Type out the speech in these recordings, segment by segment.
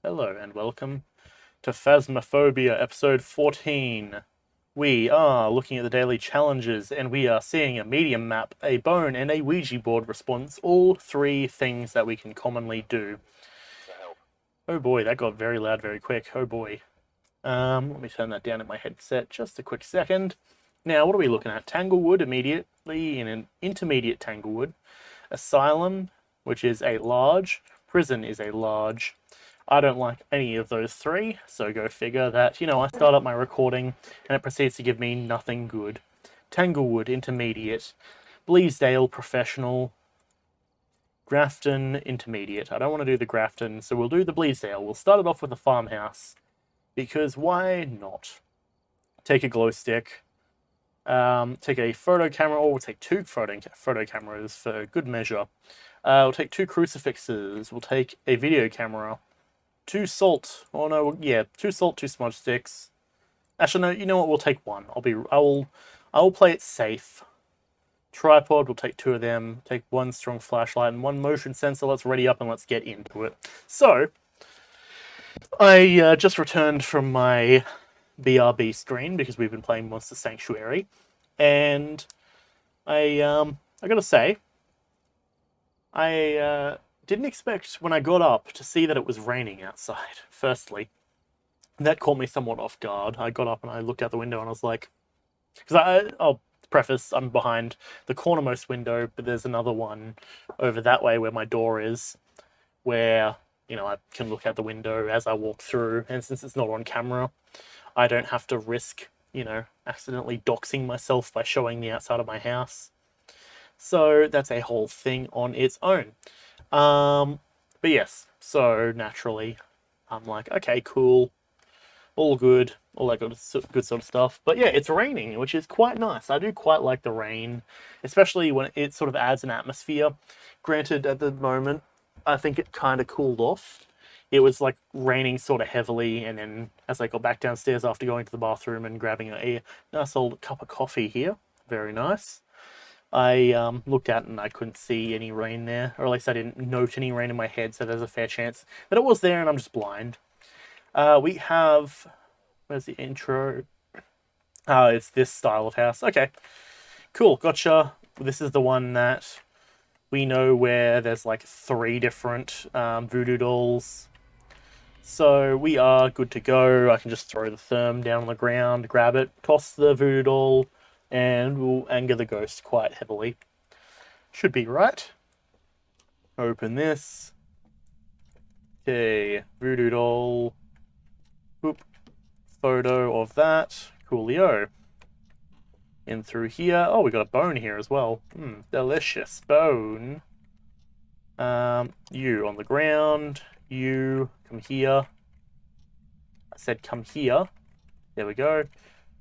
Hello and welcome to Phasmophobia episode 14. We are looking at the daily challenges and we are seeing a medium map, a bone, and a Ouija board response. All three things that we can commonly do. Oh boy, that got very loud very quick. Oh boy. Let me turn that down in my headset just a quick second. Now, what are we looking at? Tanglewood immediately in an intermediate Tanglewood. Asylum, which is a large. Prison is a large. I don't like any of those three, so go figure that, I start up my recording and it proceeds to give me nothing good. Tanglewood, intermediate. Bleasdale, professional. Grafton, intermediate. I don't want to do the Grafton, so we'll do the Bleasdale. We'll start it off with a farmhouse, because why not? Take a glow stick, take a photo camera, or we'll take two photo cameras for good measure. We'll take two crucifixes, we'll take a video camera, two salt. Oh no, yeah, two salt, two smudge sticks. Actually, no. You know what? We'll take one. I will play it safe. Tripod. We'll take two of them. Take one strong flashlight and one motion sensor. Let's ready up and let's get into it. So, I just returned from my BRB screen because we've been playing Monster Sanctuary, and I gotta say, I didn't expect when I got up to see that it was raining outside. Firstly, that caught me somewhat off guard. I got up and I looked out the window and I was like, I'll preface, I'm behind the cornermost window, but there's another one over that way where my door is, where, I can look out the window as I walk through, and since it's not on camera, I don't have to risk, accidentally doxing myself by showing the outside of my house. So that's a whole thing on its own. But yes, so naturally, I'm like, okay, cool, all good, all that good sort of stuff. But yeah, it's raining, which is quite nice. I do quite like the rain, especially when it sort of adds an atmosphere. Granted, at the moment, I think it kind of cooled off. It was like raining sort of heavily, and then as I got back downstairs after going to the bathroom and grabbing a nice old cup of coffee here, very nice, I looked out and I couldn't see any rain there, or at least I didn't note any rain in my head, so there's a fair chance that it was there and I'm just blind. We have... Where's the intro? Oh, it's this style of house. Okay, cool, gotcha. This is the one that we know where there's like three different voodoo dolls. So we are good to go. I can just throw the therm down on the ground, grab it, toss the voodoo doll, and we'll anger the ghost quite heavily. Should be right. Open this. Okay, voodoo doll. Boop. Photo of that. Coolio. In through here. Oh, we got a bone here as well. Delicious bone. You on the ground. You come here. I said come here. There we go.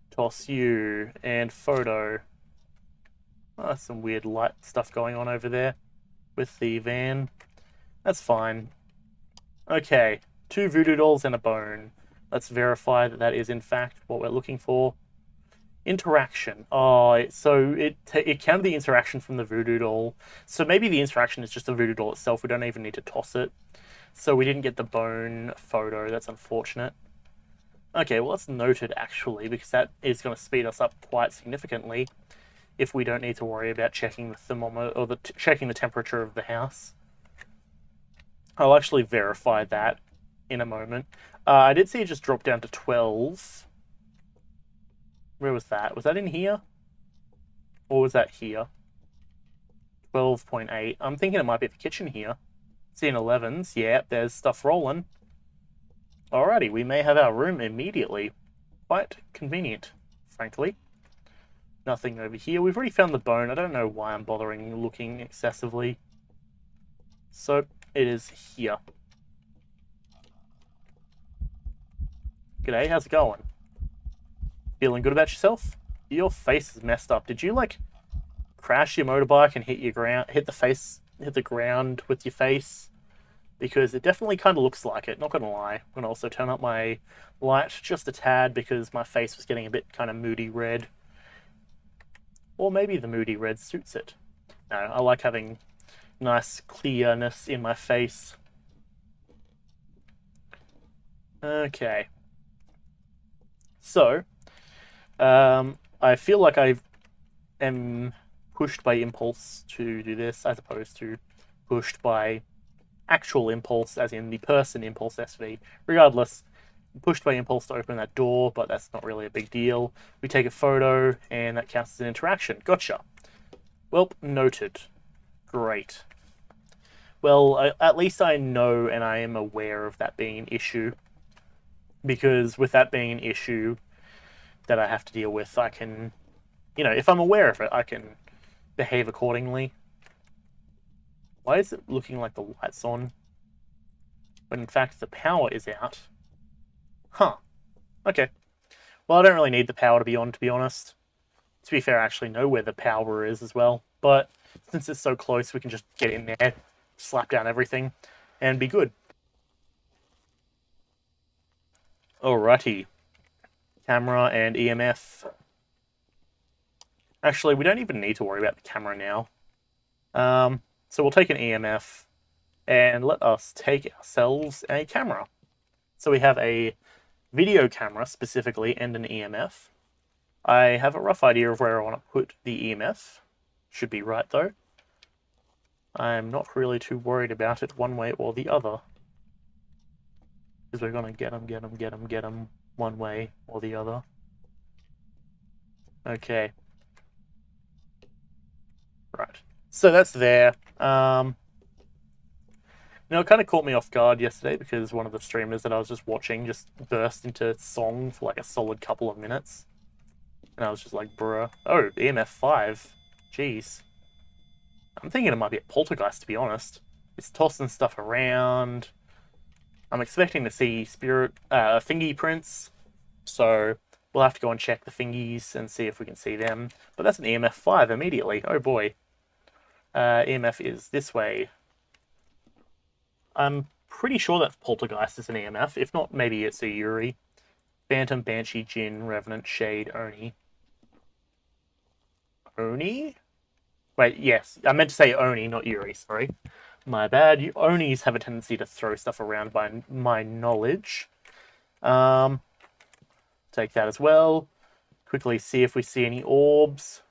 Toss you and photo. Oh, some weird light stuff going on over there with the van. That's fine. Okay, two voodoo dolls and a bone. Let's verify that that is in fact what we're looking for. Interaction. Oh, so it counted the interaction from the voodoo doll. So maybe the interaction is just the voodoo doll itself. We don't even need to toss it. So we didn't get the bone photo. That's unfortunate. Okay, well that's noted actually, because that is going to speed us up quite significantly if we don't need to worry about checking the thermometer or checking the temperature of the house. I'll actually verify that in a moment. I did see it just drop down to 12. Where was that? Was that in here? Or was that here? 12.8. I'm thinking it might be the kitchen here. Seeing 11s. Yeah, there's stuff rolling. Alrighty, we may have our room immediately. Quite convenient, frankly. Nothing over here. We've already found the bone. I don't know why I'm bothering looking excessively. So, it is here. G'day, how's it going? Feeling good about yourself? Your face is messed up. Did you, like, crash your motorbike and hit the ground with your face? Because it definitely kind of looks like it, not gonna lie. I'm gonna also turn up my light just a tad because my face was getting a bit kind of moody red. Or maybe the moody red suits it. No, I like having nice clearness in my face. Okay. So, I feel like I am pushed by impulse to do this, as opposed to pushed by actual impulse, as in the person impulse SV. Regardless, pushed by impulse to open that door, but that's not really a big deal. We take a photo, and that counts as an interaction. Gotcha. Well, noted. Great. Well, at least I know and I am aware of that being an issue. Because with that being an issue that I have to deal with, I can, if I'm aware of it, I can behave accordingly. Why is it looking like the light's on when in fact the power is out? Huh. Okay. Well, I don't really need the power to be on, to be honest. To be fair, I actually know where the power is as well. But since it's so close, we can just get in there, slap down everything, and be good. Alrighty. Camera and EMF. Actually, we don't even need to worry about the camera now. So we'll take an EMF, and let us take ourselves a camera. So we have a video camera specifically and an EMF. I have a rough idea of where I want to put the EMF. Should be right though. I'm not really too worried about it one way or the other. Because we're going to get them one way or the other. Okay. Right. So that's there. It kind of caught me off guard yesterday because one of the streamers that I was just watching just burst into song for like a solid couple of minutes. And I was just like, bruh. Oh, EMF 5. Jeez. I'm thinking it might be a poltergeist, to be honest. It's tossing stuff around. I'm expecting to see spirit fingy prints. So we'll have to go and check the fingies and see if we can see them. But that's an EMF 5 immediately. Oh boy. EMF is this way. I'm pretty sure that poltergeist is an EMF. If not, maybe it's a Yuri. Phantom, Banshee, Jinn, Revenant, Shade, Oni. Oni? Wait, yes. I meant to say Oni, not Yuri, sorry. My bad. Onis have a tendency to throw stuff around by my knowledge. Take that as well. Quickly see if we see any orbs.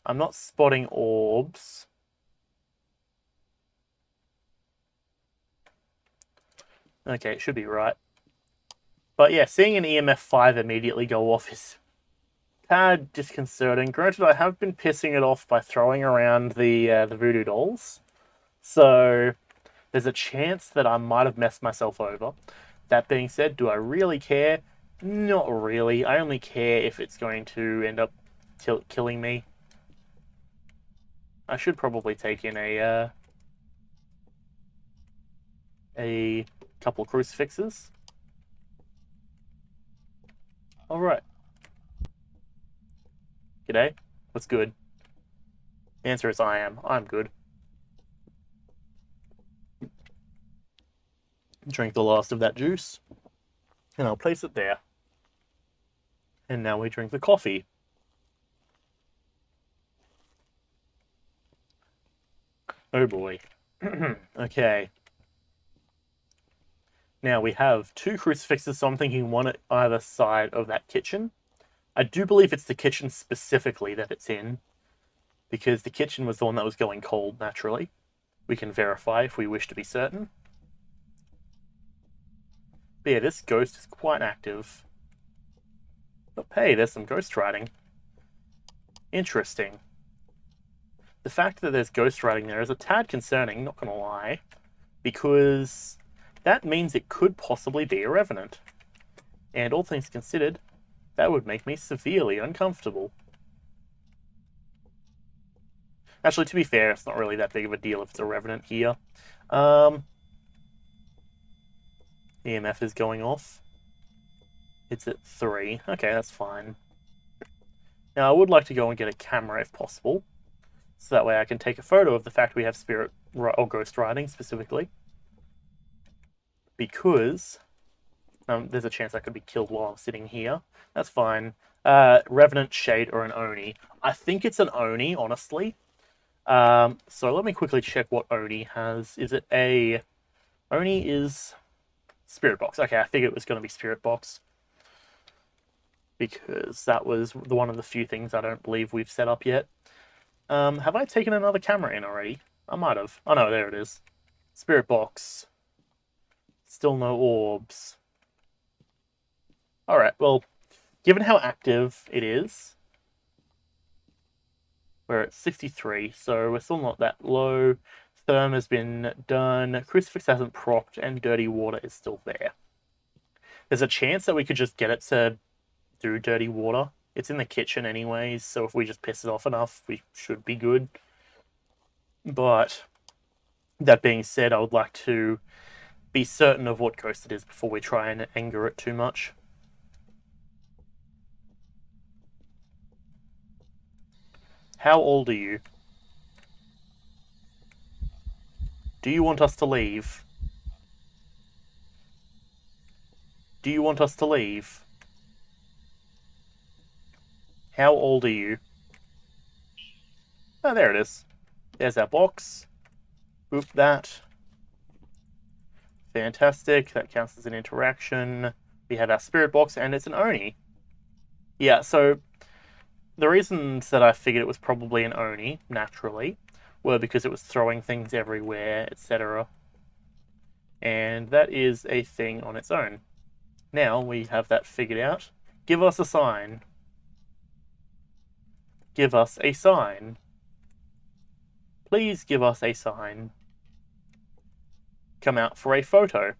I'm not spotting orbs. Okay, it should be right. But yeah, seeing an EMF 5 immediately go off is a tad disconcerting. Granted, I have been pissing it off by throwing around the voodoo dolls. So there's a chance that I might have messed myself over. That being said, do I really care? Not really. I only care if it's going to end up killing me. I should probably take in a couple crucifixes. Alright. G'day. What's good? The answer is I am. I'm good. Drink the last of that juice. And I'll place it there. And now we drink the coffee. Oh boy. Okay. Now we have 2 crucifixes, so I'm thinking one at either side of that kitchen. I do believe it's the kitchen specifically that it's in, because the kitchen was the one that was going cold, naturally. We can verify if we wish to be certain. But yeah, this ghost is quite active. But hey, there's some ghost writing. Interesting. The fact that there's ghost writing there is a tad concerning, not gonna lie, because that means it could possibly be a revenant. And all things considered, that would make me severely uncomfortable. Actually, to be fair, it's not really that big of a deal if it's a revenant here. EMF is going off. It's at 3. Okay, that's fine. Now, I would like to go and get a camera if possible, so that way I can take a photo of the fact we have spirit or ghost writing specifically. Because there's a chance I could be killed while I'm sitting here. That's fine. Revenant, Shade, or an Oni. I think it's an Oni, honestly. So let me quickly check what Oni has. Is it a Oni is Spirit Box. Okay, I figured it was going to be Spirit Box. Because that was one of the few things I don't believe we've set up yet. Have I taken another camera in already? I might have. Oh no, there it is. Spirit Box. Still no orbs. Alright, well, given how active it is, we're at 63, so we're still not that low. Therm has been done, Crucifix hasn't propped, and Dirty Water is still there. There's a chance that we could just get it to do Dirty Water. It's in the kitchen anyways, so if we just piss it off enough, we should be good. But that being said, I would like to be certain of what ghost it is before we try and anger it too much. How old are you? Do you want us to leave? Do you want us to leave? How old are you? Oh, there it is. There's our box. Boop that. Fantastic. That counts as an interaction. We have our spirit box, and it's an Oni. Yeah, so the reasons that I figured it was probably an Oni, naturally, were because it was throwing things everywhere, etc. And that is a thing on its own. Now we have that figured out. Give us a sign. Give us a sign. Please give us a sign. Come out for a photo.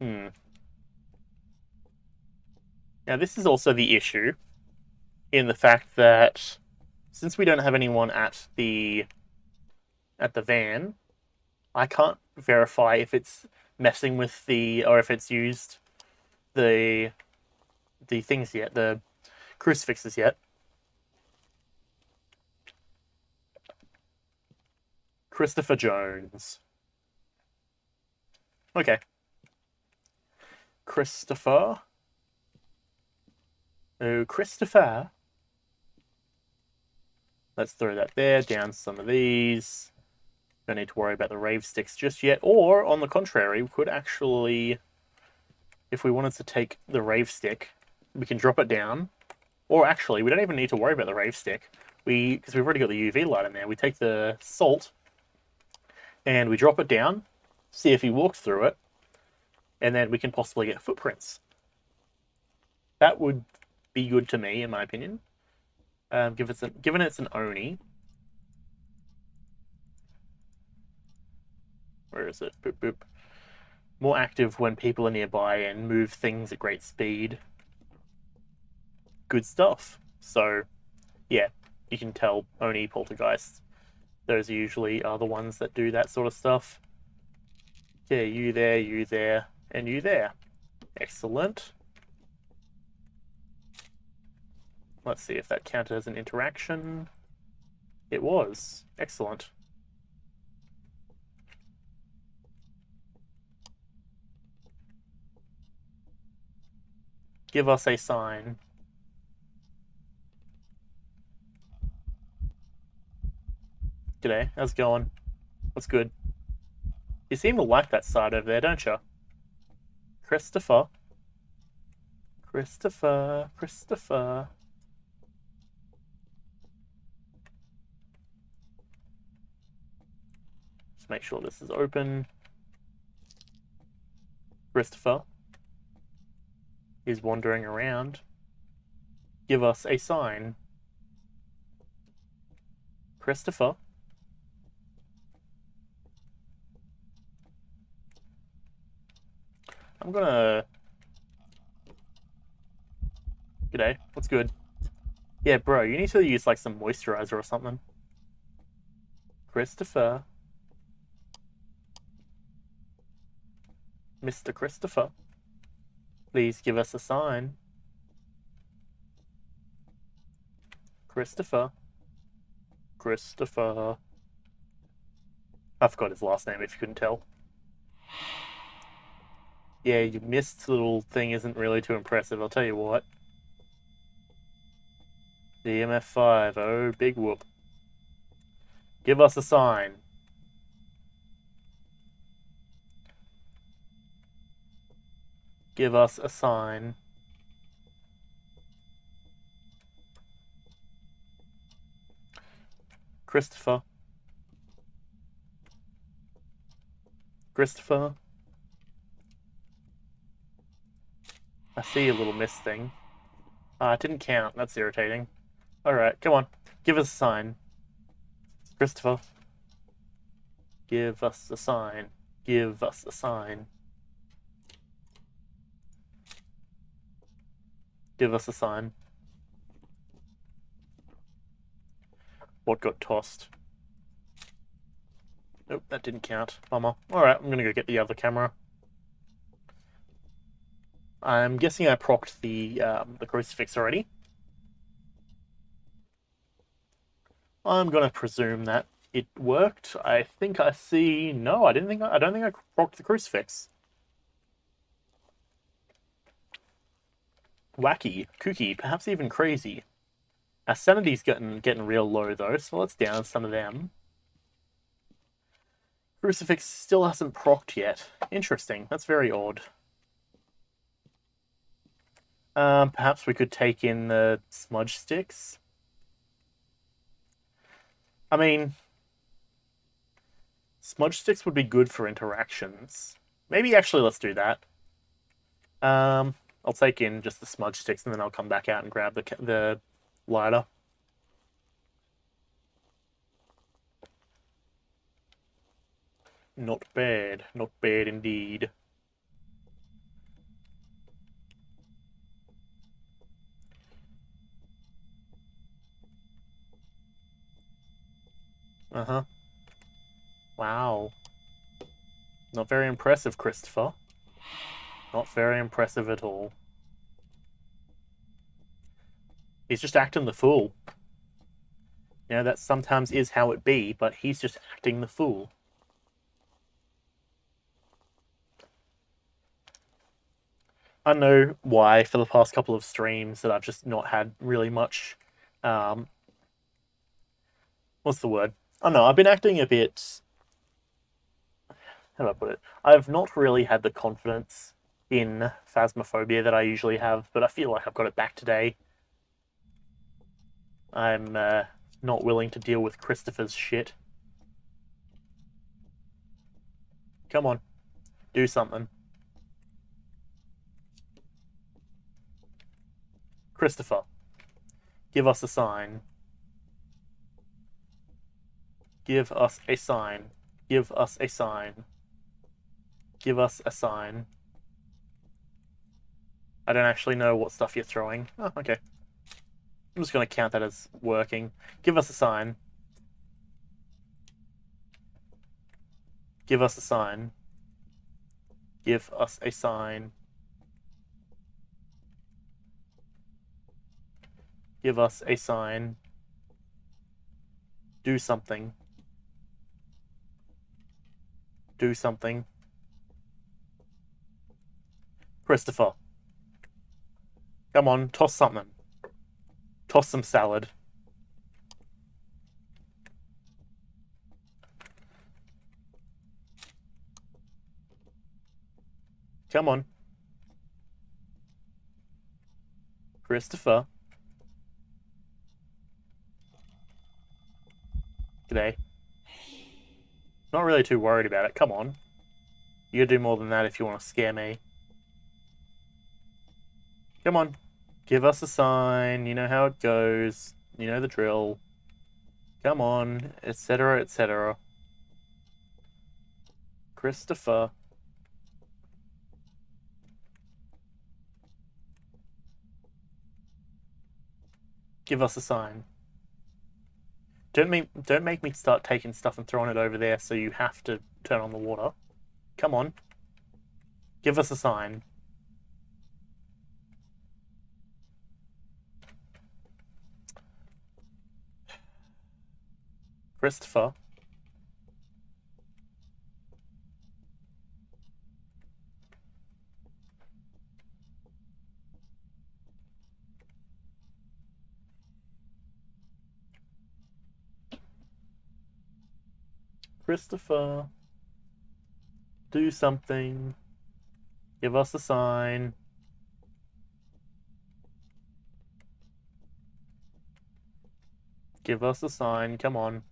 Now this is also the issue in the fact that since we don't have anyone at the van, I can't verify if it's messing with or if it's used the things yet, the crucifixes yet. Christopher Jones. Okay. Christopher. Oh, Christopher. Let's throw that there, down some of these. Don't need to worry about the rave sticks just yet. Or, on the contrary, we could actually, if we wanted to take the rave stick, we can drop it down. Or actually, we don't even need to worry about the rave stick. Because we've already got the UV light in there. We take the salt, and we drop it down, see if he walks through it, and then we can possibly get footprints. That would be good to me, in my opinion. Given it's an Oni. Where is it? Boop, boop. More active when people are nearby and move things at great speed. Good stuff. So, yeah, you can tell Oni poltergeists. Those usually are the ones that do that sort of stuff. Yeah, you there, and you there. Excellent. Let's see if that counted as an interaction. It was. Excellent. Give us a sign. G'day, how's it going? What's good? You seem to like that side over there, don't you? Christopher. Christopher. Christopher. Just make sure this is open. Christopher is wandering around. Give us a sign. Christopher. I'm gonna... G'day, what's good? Yeah, bro, you need to use like some moisturizer or something. Christopher. Mr. Christopher. Please give us a sign. Christopher. Christopher. I forgot his last name if you couldn't tell. Yeah, your mist little thing isn't really too impressive, I'll tell you what. DMF5, oh, big whoop. Give us a sign. Give us a sign. Christopher. Christopher. I see a little mist thing. It didn't count. That's irritating. Alright, come on. Give us a sign. Christopher. Give us a sign. Give us a sign. Give us a sign. What got tossed? Nope, that didn't count. Bummer. Alright, I'm gonna go get the other camera. I'm guessing I procced the crucifix already. I'm gonna presume that it worked. I think I see. No, I don't think I procced the crucifix. Wacky, kooky, perhaps even crazy. Our sanity's getting real low though, so let's down some of them. Crucifix still hasn't procced yet. Interesting. That's very odd. Perhaps we could take in the smudge sticks. I mean, smudge sticks would be good for interactions. Maybe actually let's do that. I'll take in just the smudge sticks and then I'll come back out and grab the lighter. Not bad. Not bad indeed. Uh-huh. Wow. Not very impressive, Christopher. Not very impressive at all. He's just acting the fool. You know, that sometimes is how it be, but he's just acting the fool. I know why for the past couple of streams that I've just not had really much, what's the word? I don't know, I've been acting a bit, how do I put it? I've not really had the confidence in Phasmophobia that I usually have, but I feel like I've got it back today. I'm not willing to deal with Christopher's shit. Come on, do something. Christopher, give us a sign. Give us a sign. Give us a sign. Give us a sign. I don't actually know what stuff you're throwing. Oh, okay. I'm just going to count that as working. Give us a sign. Give us a sign. Give us a sign. Give us a sign. Do something. Do something. Christopher. Come on, toss something. Toss some salad. Come on. Christopher. G'day. Not really too worried about it. Come on. You gotta do more than that if you want to scare me. Come on. Give us a sign. You know how it goes. You know the drill. Come on. Etc., etc. Christopher. Give us a sign. Don't make me start taking stuff and throwing it over there so you have to turn on the water. Come on. Give us a sign. Christopher. Christopher. Do something. Give us a sign. Give us a sign. Come on.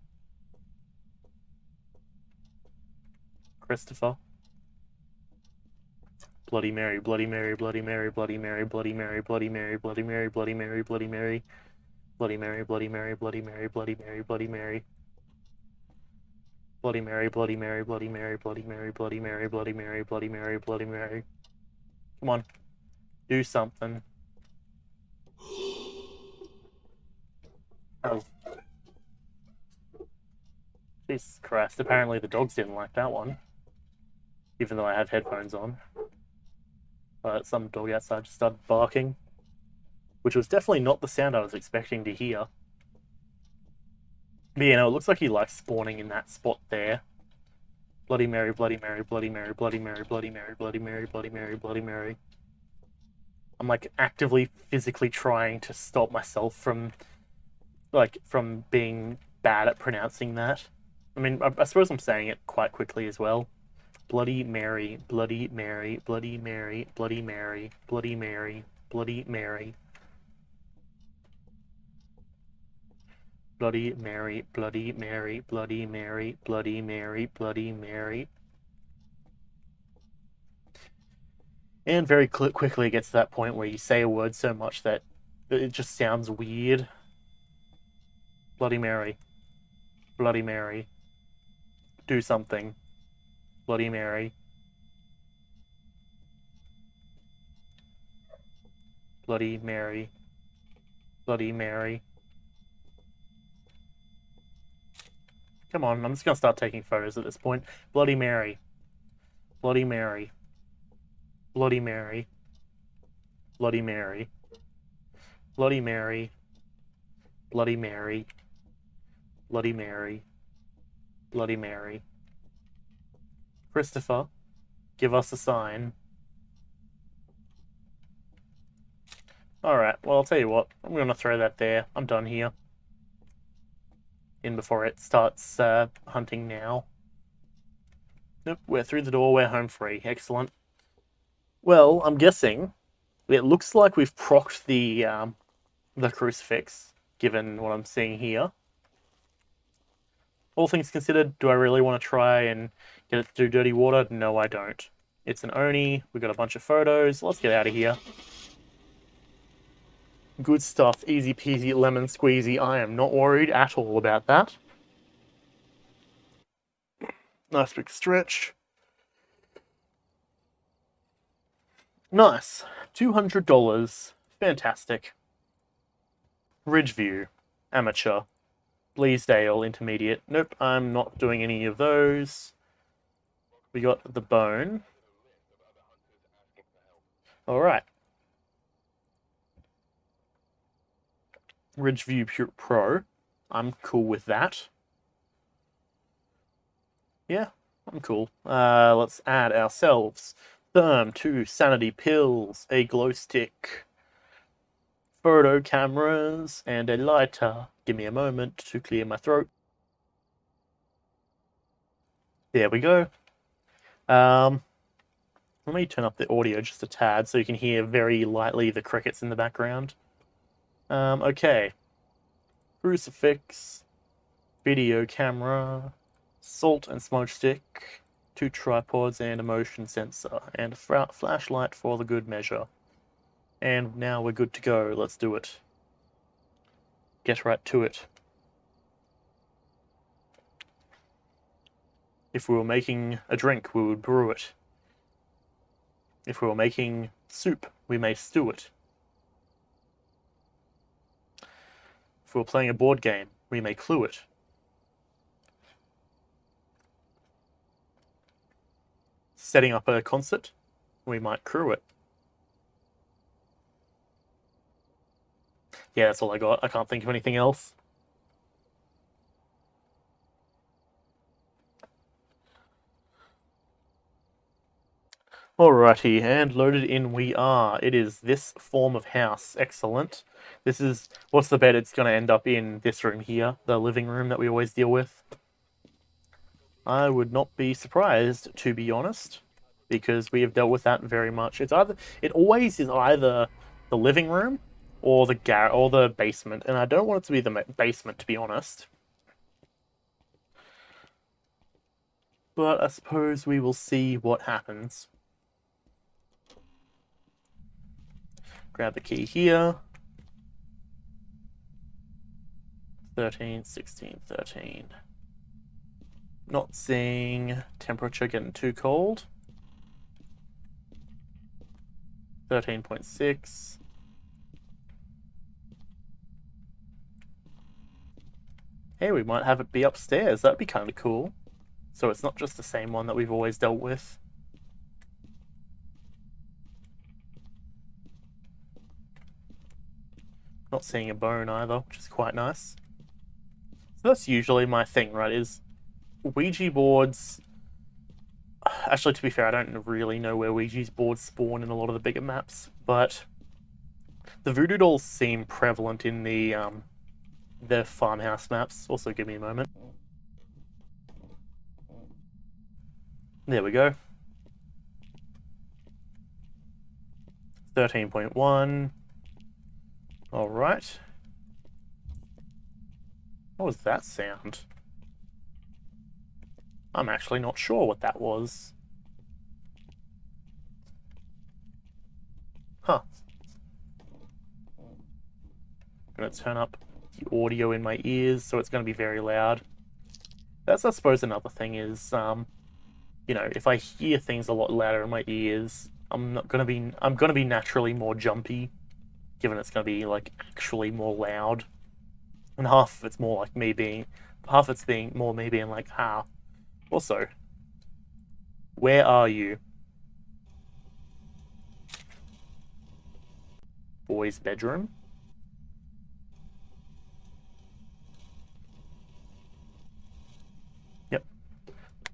Christopher. Bloody Mary, Bloody Mary, Bloody Mary, Bloody Mary, Bloody Mary, Bloody Mary, Bloody Mary, Bloody Mary, Bloody Mary, Bloody Mary, Bloody Mary, Bloody Mary, Bloody Mary, Bloody Mary. Bloody Mary, Bloody Mary, Bloody Mary, Bloody Mary, Bloody Mary, Bloody Mary, Bloody Mary, Bloody Mary. Come on. Do something. Oh. Jesus Christ. Apparently the dogs didn't like that one. Even though I have headphones on. But some dog outside just started barking. Which was definitely not the sound I was expecting to hear. But you know, it looks like he likes spawning in that spot there. Bloody Mary, Bloody Mary, Bloody Mary, Bloody Mary, Bloody Mary, Bloody Mary, Bloody Mary, Bloody Mary. I'm like actively, physically trying to stop myself from being bad at pronouncing that. I mean, I suppose I'm saying it quite quickly as well. Bloody Mary, Bloody Mary, Bloody Mary, Bloody Mary, Bloody Mary, Bloody Mary. Bloody Mary, Bloody Mary, Bloody Mary, Bloody Mary, Bloody Mary. And very quickly it gets to that point where you say a word so much that it just sounds weird. Bloody Mary. Bloody Mary. Do something. Bloody Mary. Bloody Mary. Bloody Mary. Come on, I'm just gonna start taking photos at this point. Bloody Mary. Bloody Mary. Bloody Mary. Bloody Mary. Bloody Mary. Bloody Mary. Bloody Mary. Bloody Mary. Christopher, give us a sign. Alright, well, I'll tell you what. I'm gonna throw that there. I'm done here. In before it starts hunting now. Nope, we're through the door. We're home free. Excellent. Well, I'm guessing it looks like we've procced the crucifix, given what I'm seeing here. All things considered, do I really want to try and get it through dirty water? No, I don't. It's an Oni. We've got a bunch of photos. Let's get out of here. Good stuff. Easy peasy, lemon squeezy. I am not worried at all about that. Nice big stretch. Nice. $200. Fantastic. Ridgeview. Amateur. Bleasdale. Intermediate. Nope, I'm not doing any of those. We got the bone. Alright. Ridgeview Pro. I'm cool with that. Yeah, I'm cool. Let's add ourselves Therm, 2 sanity pills, a glow stick, photo cameras, and a lighter. Give me a moment to clear my throat. There we go. Let me turn up the audio just a tad so you can hear very lightly the crickets in the background. Okay. Crucifix, video camera, salt and smoke stick, 2 tripods and a motion sensor, and a flashlight for the good measure. And now we're good to go. Let's do it. Get right to it. If we were making a drink, we would brew it. If we were making soup, we may stew it. If we were playing a board game, we may clue it. Setting up a concert, we might crew it. Yeah, that's all I got. I can't think of anything else. Alrighty, and loaded in we are. It is this form of house. Excellent. This is, what's the bet? It's going to end up in this room here, the living room that we always deal with. I would not be surprised, to be honest. because we have dealt with that very much. It always is either the living room or the basement, and I don't want it to be the basement, to be honest. But I suppose we will see what happens. Grab the key here. 13, 16, 13. Not seeing temperature getting too cold. 13.6. Hey, we might have it be upstairs. That'd be kind of cool. So it's not just the same one that we've always dealt with. Not seeing a bone either, which is quite nice. So that's usually my thing, right, is Ouija boards... Actually, to be fair, I don't really know where Ouija boards spawn in a lot of the bigger maps, but the voodoo dolls seem prevalent in the farmhouse maps. Also, give me a moment. There we go. 13.1. Alright. What was that sound? I'm actually not sure what that was. Huh. I'm going to turn up the audio in my ears, so it's going to be very loud. That's, I suppose, another thing is, you know, if I hear things a lot louder in my ears, I'm going to be naturally more jumpy, given it's going to be, like, actually more loud. And half of it's more like me being, half it's being more me being like, ah. Also, where are you? Boys' bedroom. Yep.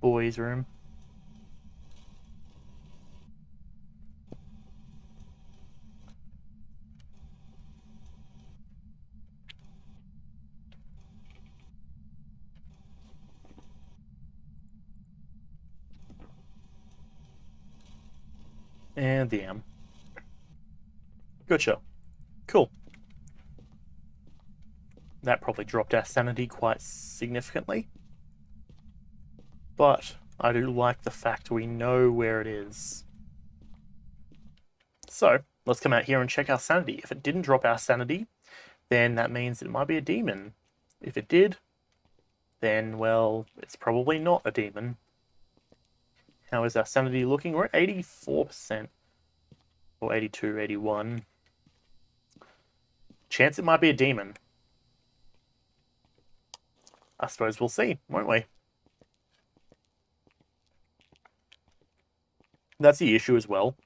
Boys' room. And the M. Gotcha. Cool. That probably dropped our sanity quite significantly. But I do like the fact we know where it is. So, let's come out here and check our sanity. If it didn't drop our sanity, then that means it might be a demon. If it did, then, well, it's probably not a demon. How is our sanity looking? We're at 84%. Or 82, 81. Chance it might be a demon. I suppose we'll see, won't we? That's the issue as well.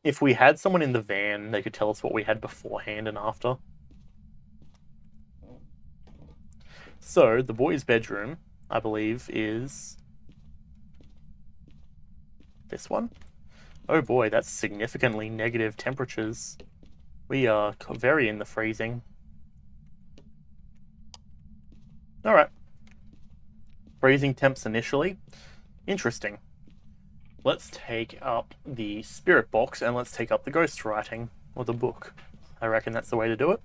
If we had someone in the van, they could tell us what we had beforehand and after. So, the boys' bedroom, I believe, is this one. Oh boy, that's significantly negative temperatures. We are very in the freezing. Alright. Freezing temps initially. Interesting. Let's take up the spirit box and let's take up the ghost writing, or the book. I reckon that's the way to do it.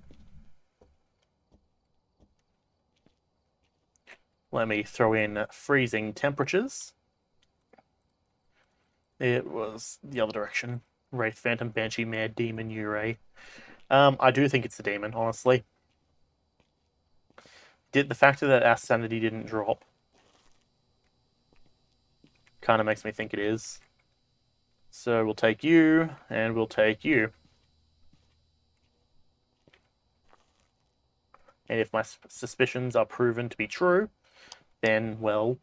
Let me throw in freezing temperatures. It was the other direction. Wraith, Phantom, Banshee, Mad Demon, Ure. I do think it's a demon, honestly. The fact that our sanity didn't drop kind of makes me think it is. So we'll take you, and we'll take you. And if my suspicions are proven to be true, then, well,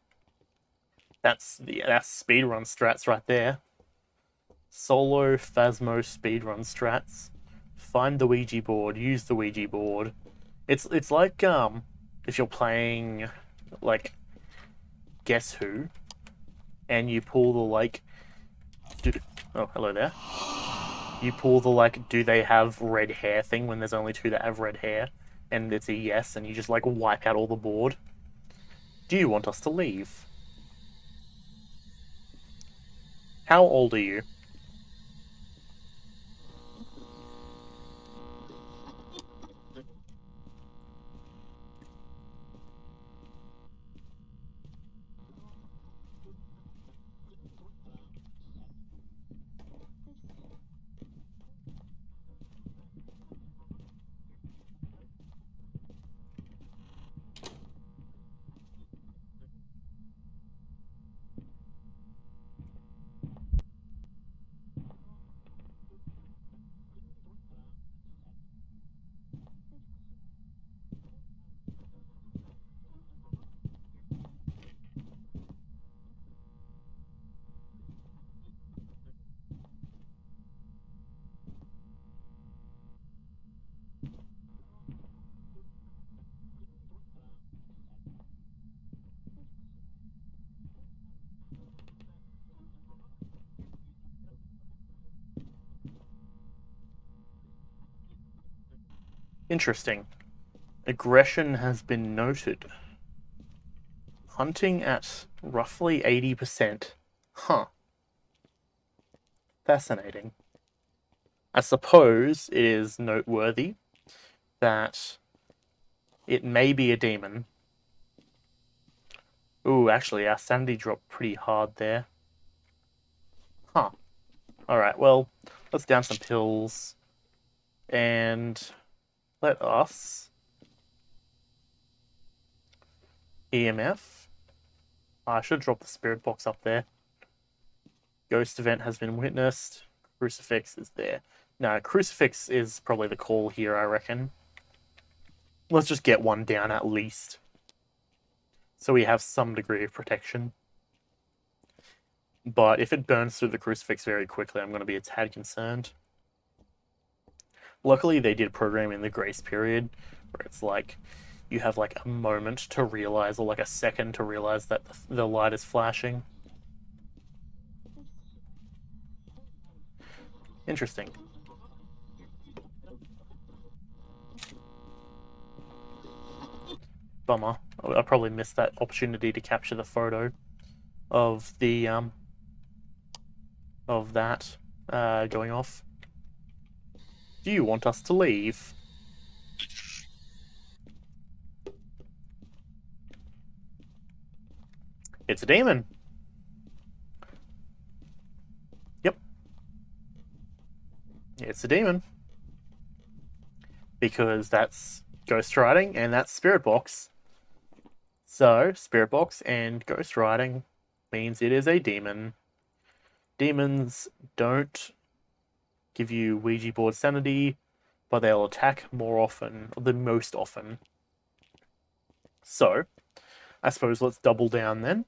that's speedrun strats right there. Solo Phasmo speedrun strats. Find the Ouija board, use the Ouija board. It's like, if you're playing, like, Guess Who, and you pull the, like, oh, hello there. You pull the, like, do they have red hair thing when there's only 2 that have red hair, and it's a yes, and you just, like, wipe out all the board. Do you want us to leave? How old are you? Interesting. Aggression has been noted. Hunting at roughly 80%. Huh. Fascinating. I suppose it is noteworthy that it may be a demon. Ooh, actually, our sanity dropped pretty hard there. Huh. Alright, well, let's down some pills. And let us... EMF. I should drop the spirit box up there. Ghost event has been witnessed. Crucifix is there. No, crucifix is probably the call here, I reckon. Let's just get one down at least. So we have some degree of protection. But if it burns through the crucifix very quickly, I'm going to be a tad concerned. Luckily, they did program in the grace period, where it's like you have like a moment to realize, or like a second to realize that the light is flashing. Interesting. Bummer. I probably missed that opportunity to capture the photo of the of that going off. Do you want us to leave? It's a demon. Yep. It's a demon. Because that's ghost writing and that's spirit box. So, spirit box and ghost writing means it is a demon. Demons don't give you Ouija board sanity, but they'll attack more often, or the most often. So, I suppose let's double down then.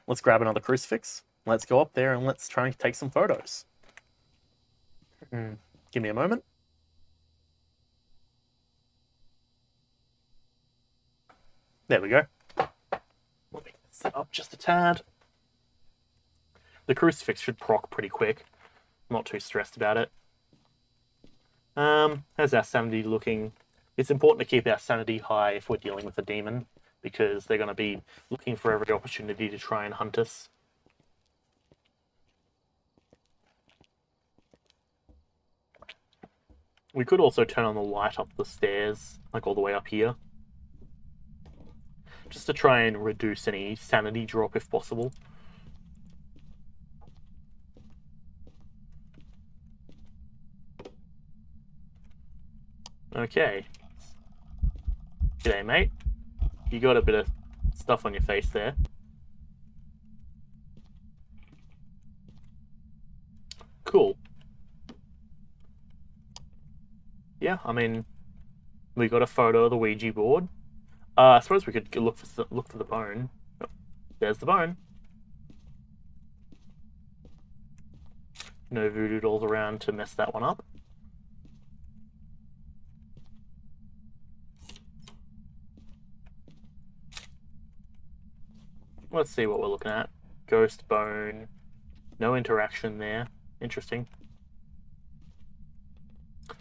Let's grab another crucifix. Let's go up there and let's try and take some photos. Give me a moment. There we go. Let me set up just a tad. The crucifix should proc pretty quick. I'm not too stressed about it. How's our sanity looking? It's important to keep our sanity high if we're dealing with a demon, because they're going to be looking for every opportunity to try and hunt us. We could also turn on the light up the stairs, like all the way up here, just to try and reduce any sanity drop if possible. Okay. G'day, mate. You got a bit of stuff on your face there. Cool. Yeah, I mean, we got a photo of the Ouija board. I suppose we could look for the bone. Oh, there's the bone. No voodoo dolls around to mess that one up. Let's see what we're looking at. Ghost bone. No interaction there. Interesting.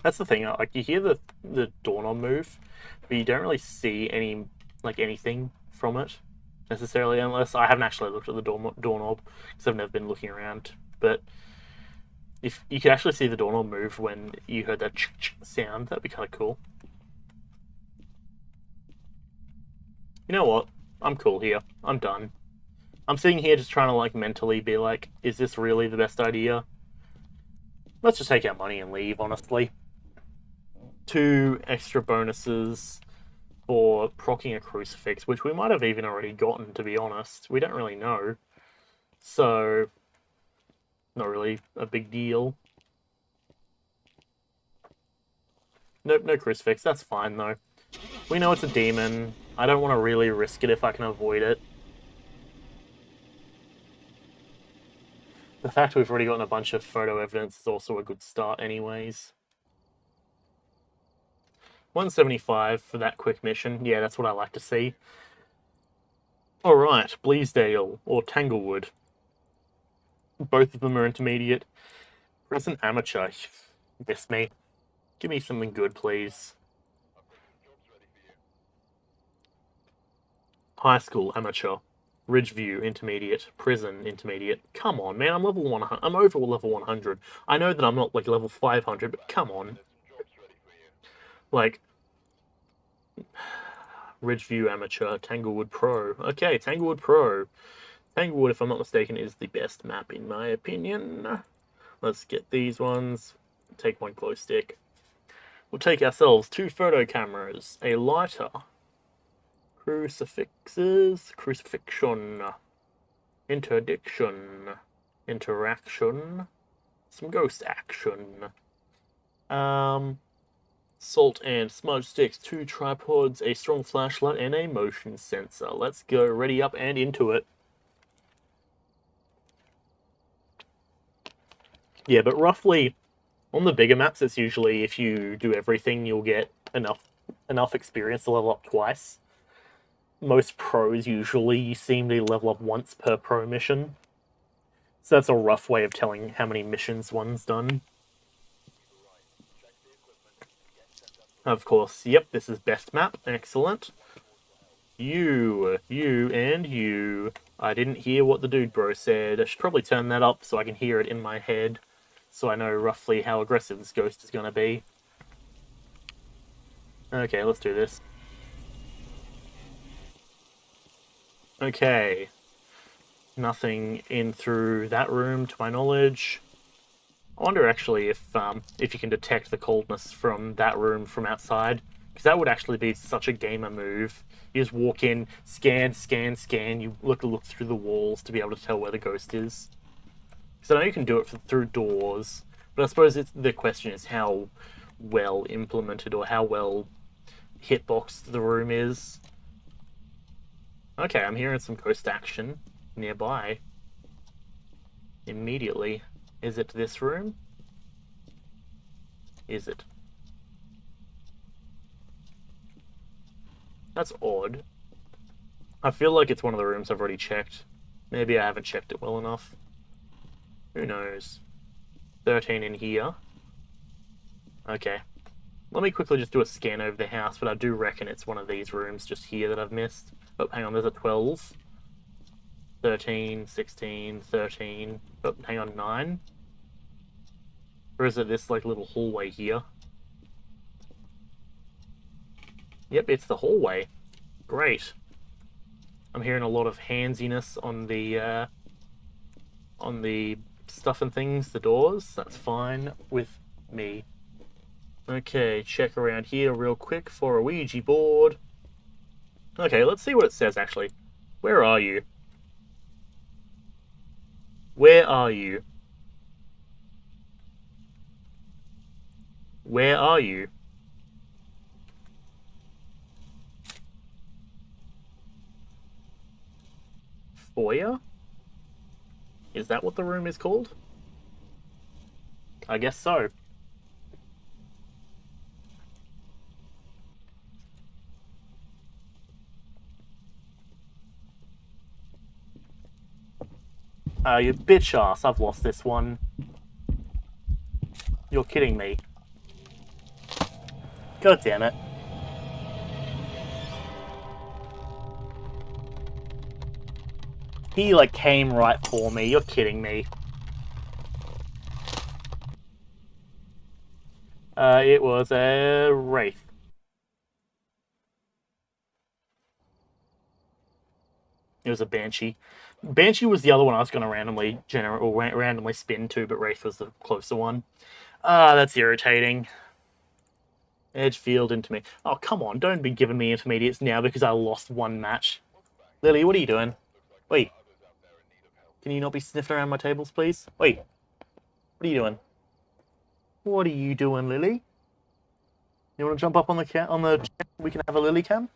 That's the thing. Like, you hear the doorknob move, but you don't really see anything from it necessarily, unless I haven't actually looked at the doorknob because I've never been looking around but if you could actually see the doorknob move when you heard that sound, that'd be kind of cool. You know what? I'm cool here. I'm done. I'm sitting here just trying to like mentally be like, is this really the best idea? Let's just take our money and leave, honestly. 2 extra bonuses for proccing a crucifix, which we might have even already gotten, to be honest. We don't really know. So, not really a big deal. Nope, no crucifix. That's fine, though. We know it's a demon. I don't want to really risk it if I can avoid it. The fact we've already gotten a bunch of photo evidence is also a good start anyways. 175 for that quick mission. Yeah, that's what I like to see. Alright, Bleasdale or Tanglewood. Both of them are intermediate. Present amateur. Miss me. Give me something good, please. High school amateur. Ridgeview intermediate. Prison intermediate. Come on, man, I'm level 100. I'm over level 100. I know that I'm not like level 500, but come on. Like, Ridgeview amateur, Tanglewood pro. Okay, Tanglewood pro. Tanglewood, if I'm not mistaken, is the best map in my opinion. Let's get these ones. Take one glow stick. We'll take ourselves 2 photo cameras, a lighter, crucifixes, crucifixion, interdiction, interaction, some ghost action, salt and smudge sticks, 2 tripods, a strong flashlight, and a motion sensor. Let's go, ready up and into it. Yeah, but roughly, on the bigger maps, it's usually if you do everything, you'll get enough experience to level up twice. Most pros usually seem to level up once per pro mission. So that's a rough way of telling how many missions one's done. Of course, yep, this is best map. Excellent. You, and you. I didn't hear what the dude bro said. I should probably turn that up so I can hear it in my head, so I know roughly how aggressive this ghost is going to be. Okay, let's do this. Okay. Nothing in through that room, to my knowledge. I wonder, actually, if you can detect the coldness from that room from outside, because that would actually be such a gamer move. You just walk in, scan, scan, scan, you look through the walls to be able to tell where the ghost is. Because I know you can do it through doors, but I suppose the question is how well implemented or how well hitboxed the room is. Okay, I'm hearing some ghost action nearby. Immediately. Is it this room? Is it? That's odd. I feel like it's one of the rooms I've already checked. Maybe I haven't checked it well enough. Who knows? 13 in here. Okay. Let me quickly just do a scan over the house, but I do reckon it's one of these rooms just here that I've missed. Oh, hang on, there's a 12. 13, 16, 13. Oh, hang on, 9. Or is it this, like, little hallway here? Yep, it's the hallway. Great. I'm hearing a lot of handsiness on the stuff and things, the doors. That's fine with me. Okay, check around here real quick for a Ouija board. Okay, let's see what it says, actually. Where are you? Where are you? Where are you? Foyer? Is that what the room is called? I guess so. You bitch ass, I've lost this one. You're kidding me. God damn it. He, like, came right for me. You're kidding me. It was a wraith. It was a banshee. Banshee was the other one I was going to randomly spin to, but wraith was the closer one. Ah, that's irritating. Edgefield into me. Oh, come on, don't be giving me intermediates now because I lost one match. Lily, what are you doing? Wait. Can you not be sniffing around my tables, please? Wait. What are you doing? What are you doing, Lily? You want to jump up on the we can have a Lily cam?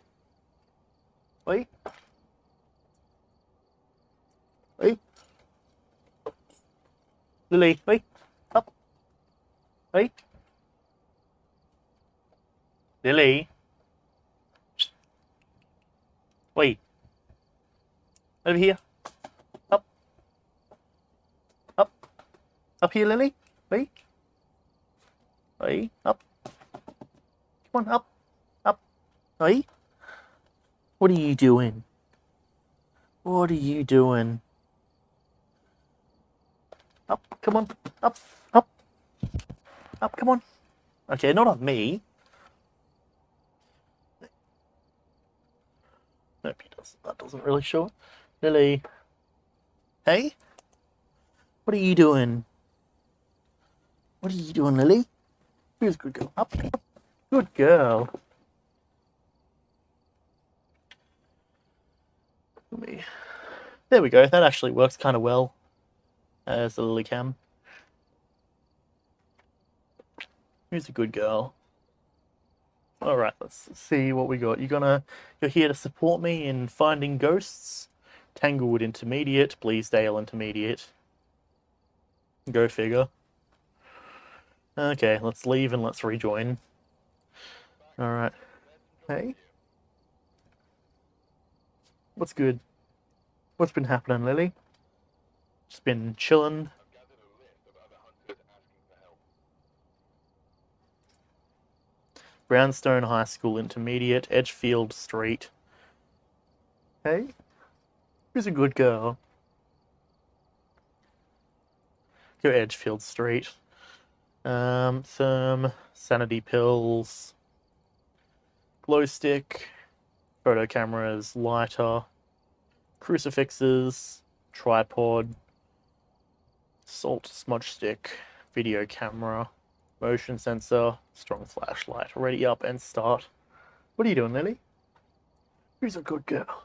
Wait. Wait. Lily, wait. Up. Wait. Lily. Wait. Over here. Up. Up. Up here, Lily. Wait. Wait. Up. Come on, up. Up. Wait. What are you doing? What are you doing? Up. Come on. Up. Up. Up. Come on. Okay, not on me. Nope, he does. That doesn't really show it. Lily. Hey? What are you doing? What are you doing, Lily? Who's a good girl? Up. Good girl. There we go. That actually works kind of well as a Lily cam. Who's a good girl? All right, let's see what we got. You're here to support me in finding ghosts. Tanglewood intermediate, Bleasdale intermediate. Go figure. Okay, let's leave and let's rejoin. All right. Hey. What's good? What's been happening, Lily? Just been chilling. Brownstone High School intermediate, Edgefield Street. Hey? Who's a good girl? Go Edgefield Street. Therm, sanity pills, glow stick, photo cameras, lighter, crucifixes, tripod, salt smudge stick, video camera, motion sensor, strong flashlight. Ready up and start. What are you doing, Lily? Who's a good girl?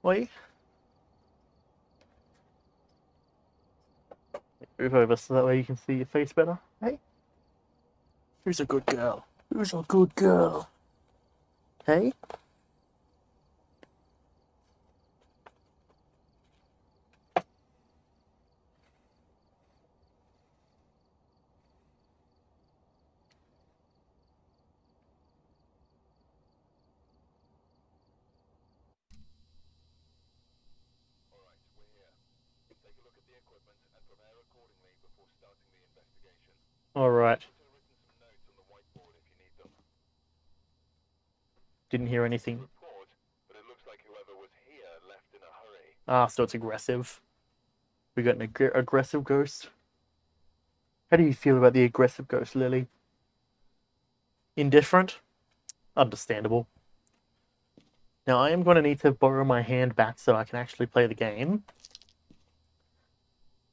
Wait. Move over so that way you can see your face better. Hey? Who's a good girl? Who's a good girl? Hey? Alright. Didn't hear anything. Ah, so it's aggressive. We got an aggressive ghost. How do you feel about the aggressive ghost, Lily? Indifferent? Understandable. Now I am going to need to borrow my hand back so I can actually play the game.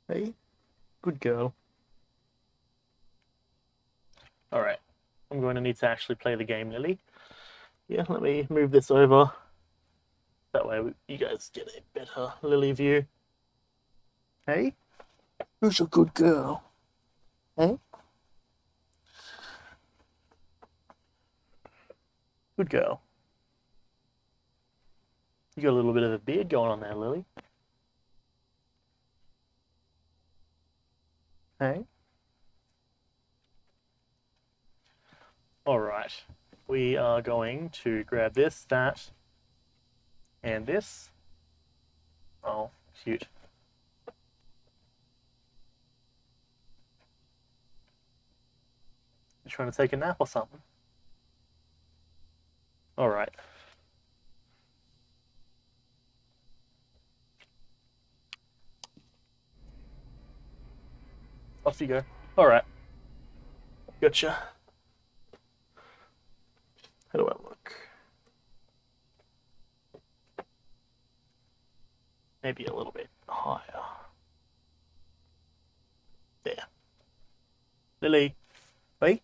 Hey? Good girl. Alright. I'm going to need to actually play the game, Lily. Yeah, let me move this over. That way you guys get a better Lily view. Hey? Who's a good girl? Hey? Good girl. You got a little bit of a beard going on there, Lily. Hey? Alright. We are going to grab this, that, and this. Oh, cute. You trying to take a nap or something? Alright. Off you go. Alright. Gotcha. How do I look? Maybe a little bit higher. There. Lily. Wait.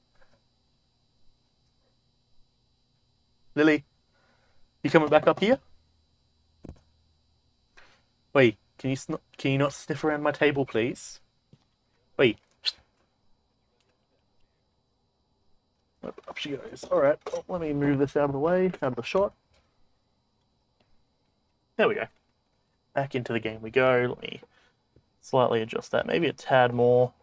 Lily. You coming back up here? Wait, can you not sniff around my table, please? Wait. Up she goes. Alright, well, let me move this out of the way, out of the shot. There we go. Back into the game we go. Let me slightly adjust that, maybe a tad more.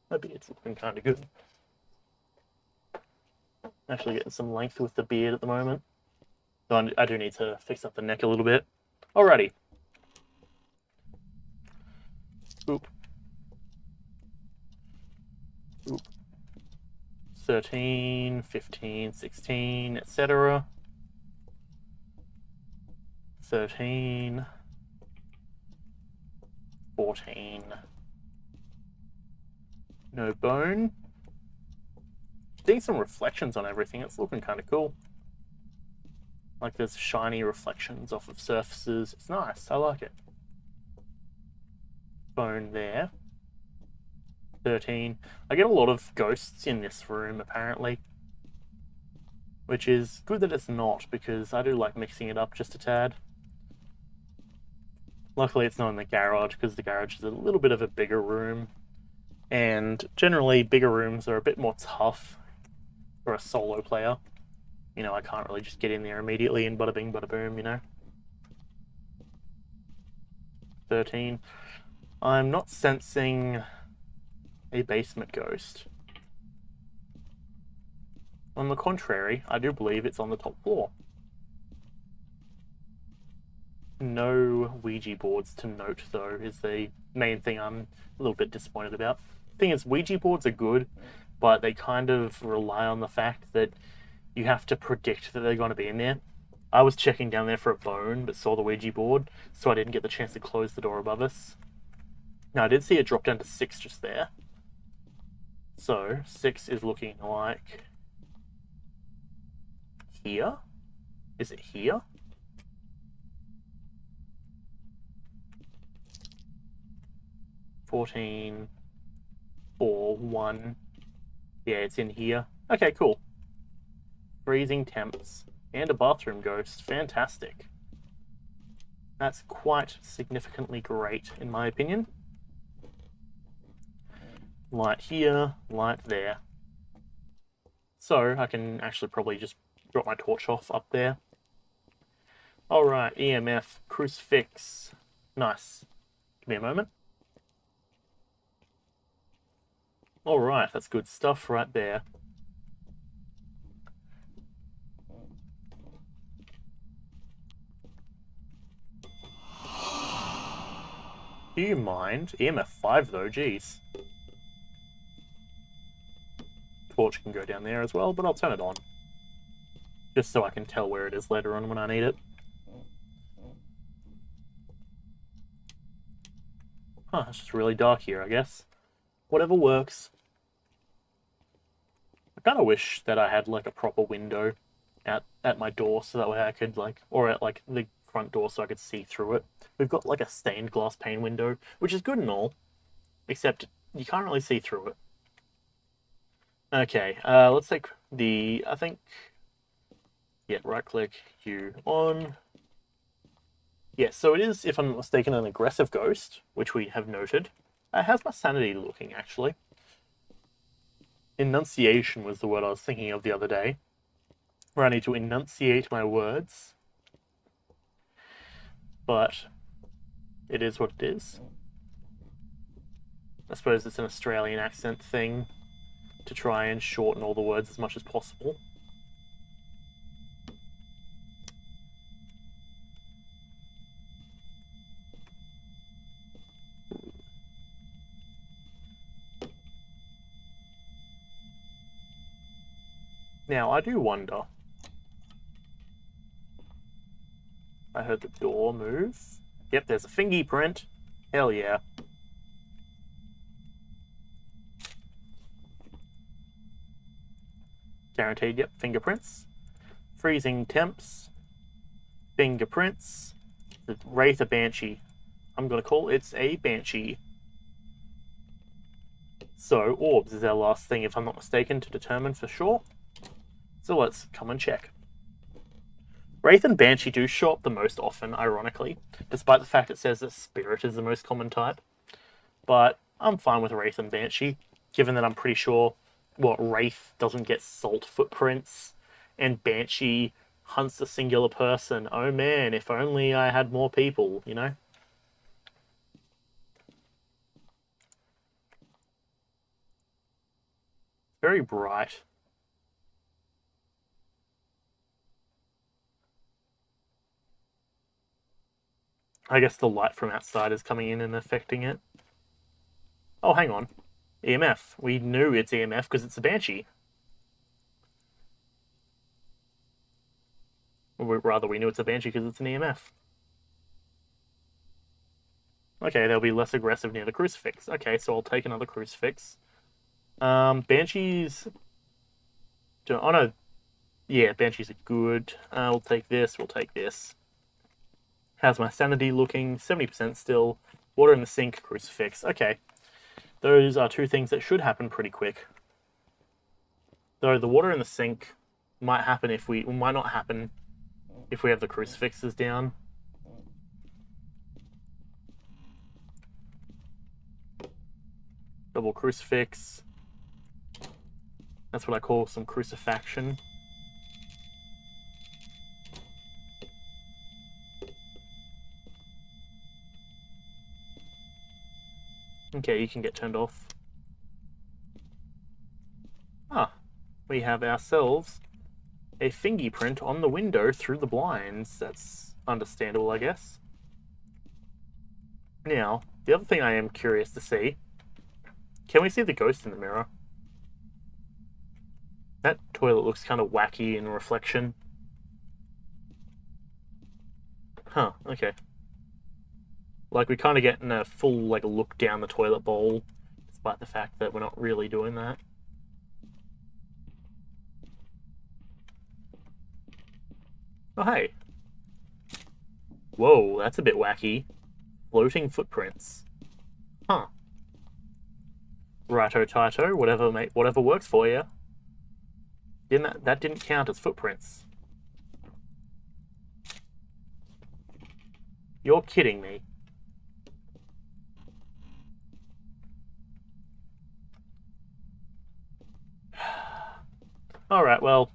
Maybe it's looking kind of good. Actually getting some length with the beard at the moment. So I do need to fix up the neck a little bit. Alrighty. Oop. Oop. 13, 15, 16, etc. 13, 14. No bone. Seeing some reflections on everything, it's looking kind of cool. Like there's shiny reflections off of surfaces. It's nice, I like it. Bone there. 13. I get a lot of ghosts in this room, apparently. Which is good that it's not, because I do like mixing it up just a tad. Luckily it's not in the garage, because the garage is a little bit of a bigger room. And generally, bigger rooms are a bit more tough for a solo player. You know, I can't really just get in there immediately and bada bing, bada boom, you know. 13. I'm not sensing a basement ghost. On the contrary, I do believe it's on the top floor. No Ouija boards to note, though, is the main thing I'm a little bit disappointed about. The thing is, Ouija boards are good, but they kind of rely on the fact that you have to predict that they're going to be in there. I was checking down there for a bone, but saw the Ouija board, so I didn't get the chance to close the door above us. Now, I did see it drop down to 6 just there. So, 6 is looking like... here? Is it here? $14, 4, 1. Yeah, it's in here. Okay, cool. Freezing temps. And a bathroom ghost. Fantastic. That's quite significantly great, in my opinion. Light here, light there. So, I can actually probably just drop my torch off up there. Alright, EMF, crucifix. Nice. Give me a moment. Alright, that's good stuff right there. Do you mind? EMF 5 though, geez. Torch can go down there as well, but I'll turn it on. Just so I can tell where it is later on when I need it. Huh, it's just really dark here, I guess. Whatever works. I kind of wish that I had like a proper window at my door so that way I could like, or at like the front door so I could see through it. We've got like a stained glass pane window, which is good and all, except you can't really see through it. Okay, let's take the, I think, yeah, right click, you on. Yeah, so it is, if I'm not mistaken, an aggressive ghost, which we have noted. How's my sanity looking, actually? Enunciation was the word I was thinking of the other day, where I need to enunciate my words. But it is what it is. I suppose it's an Australian accent thing to try and shorten all the words as much as possible. Now, I do wonder. I heard the door move. Yep, there's a fingy print. Hell yeah. Guaranteed, yep. Fingerprints. Freezing temps. Fingerprints. The Wraith a Banshee. I'm going to call it's a Banshee. So, orbs is our last thing, if I'm not mistaken, to determine for sure. So let's come and check. Wraith and Banshee do show up the most often, ironically, despite the fact it says that Spirit is the most common type. But I'm fine with Wraith and Banshee, given that I'm pretty sure, Wraith doesn't get salt footprints, and Banshee hunts a singular person. Oh man, if only I had more people, you know? Very bright. I guess the light from outside is coming in and affecting it. Oh, hang on. EMF. We knew it's EMF because it's a Banshee. Or rather, we knew it's a Banshee because it's an EMF. Okay, they'll be less aggressive near the crucifix. Okay, so I'll take another crucifix. Banshees... Oh no. Yeah, Banshees are good. We'll take this, we'll take this. How's my sanity looking? 70% still. Water in the sink, crucifix. Okay. Those are two things that should happen pretty quick. Though the water in the sink might happen if we... might not happen if we have the crucifixes down. Double crucifix. That's what I call some crucifaction. Okay, you can get turned off. Ah, we have ourselves a fingerprint on the window through the blinds. That's understandable, I guess. Now, the other thing I am curious to see, can we see the ghost in the mirror? That toilet looks kind of wacky in reflection. Huh, okay. Like, we're kind of getting a full, look down the toilet bowl, despite the fact that we're not really doing that. Oh, hey. Whoa, that's a bit wacky. Floating footprints. Huh. Righto tighto, whatever works for you. That didn't count as footprints. You're kidding me. Alright, well,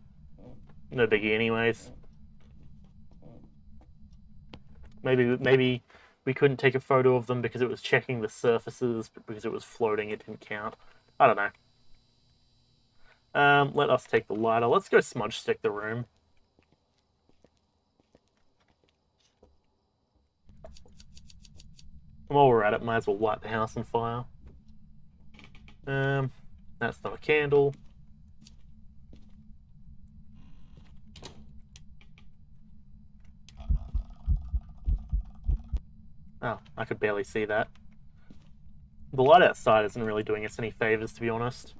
no biggie anyways. Maybe we couldn't take a photo of them because it was checking the surfaces, but because it was floating it didn't count. I don't know. Let us take the lighter. Let's go smudge stick the room. While we're at it, might as well light the house on fire. That's not a candle. Oh, I could barely see that. The light outside isn't really doing us any favors, to be honest.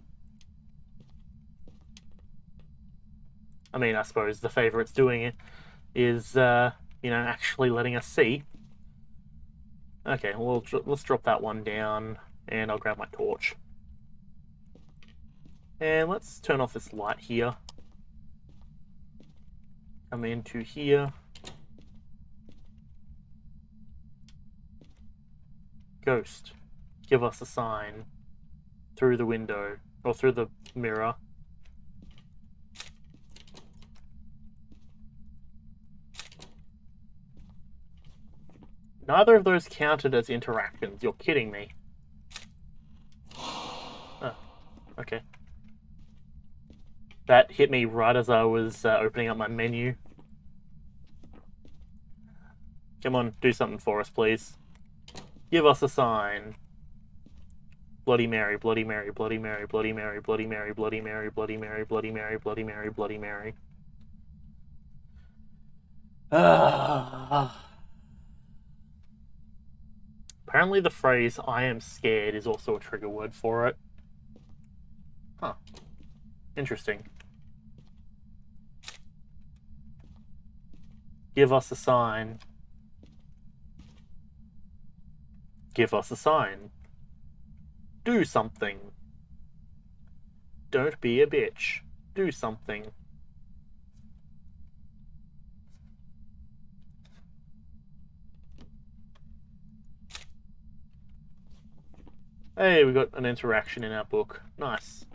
I mean, I suppose the favor it's doing is, actually letting us see. Okay, well, let's drop that one down, and I'll grab my torch. And let's turn off this light here. Come into here. Ghost, give us a sign through the window, or through the mirror. Neither of those counted as interactions. You're kidding me. Oh, okay. That hit me right as I was opening up my menu. Come on, do something for us, please. Give us a sign. Bloody Mary, Bloody Mary, Bloody Mary, Bloody Mary, Bloody Mary, Bloody Mary, Bloody Mary, Bloody Mary, Bloody Mary, Bloody Mary. Apparently the phrase, I am scared, is also a trigger word for it. Huh. Interesting. Give us a sign. Give us a sign. Do something. Don't be a bitch. Do something. Hey, we got an interaction in our book. Nice.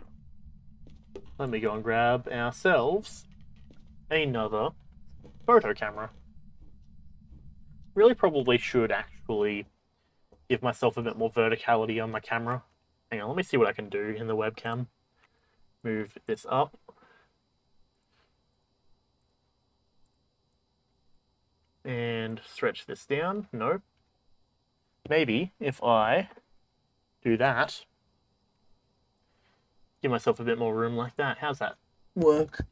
Let me go and grab ourselves another photo camera. Really probably should actually give myself a bit more verticality on my camera. Hang on, let me see what I can do in the webcam. Move this up. And stretch this down. No. Maybe if I do that, give myself a bit more room like that. How's that work?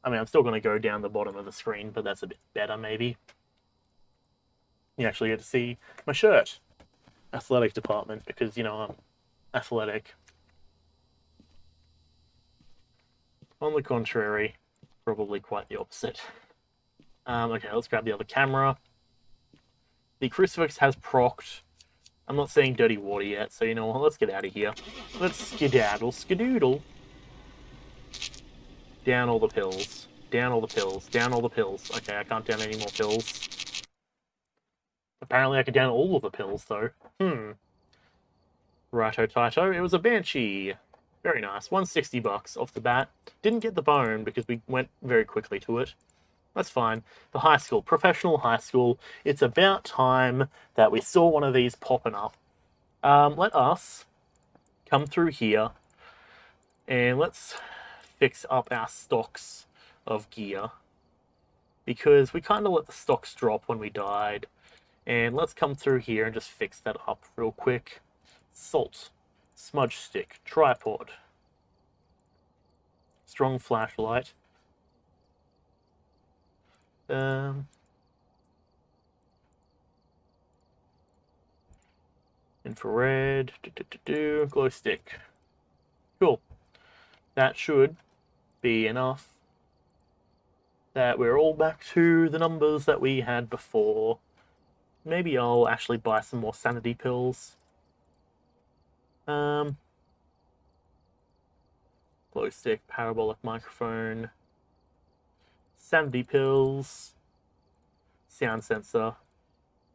I mean, I'm still going to go down the bottom of the screen, but that's a bit better, maybe. You actually get to see my shirt. Athletic department, because, you know, I'm athletic. On the contrary, probably quite the opposite. Okay, let's grab the other camera. The crucifix has procced. I'm not seeing dirty water yet, so you know what, let's get out of here. Let's skedaddle, skedoodle. Down all the pills. Down all the pills. Down all the pills. Okay, I can't down any more pills. Apparently I can down all of the pills, though. Righto-tighto, it was a Banshee. Very nice. $160 off the bat. Didn't get the bone because we went very quickly to it. That's fine. The high school, professional high school. It's about time that we saw one of these popping up. Let us come through here and let's fix up our stocks of gear, because we kind of let the stocks drop when we died. And let's come through here and just fix that up real quick. Salt, smudge stick, tripod, strong flashlight, infrared, glow stick. Cool. That should be enough. That we're all back to the numbers that we had before. Maybe I'll actually buy some more sanity pills. Glow stick, parabolic microphone, sanity pills, sound sensor.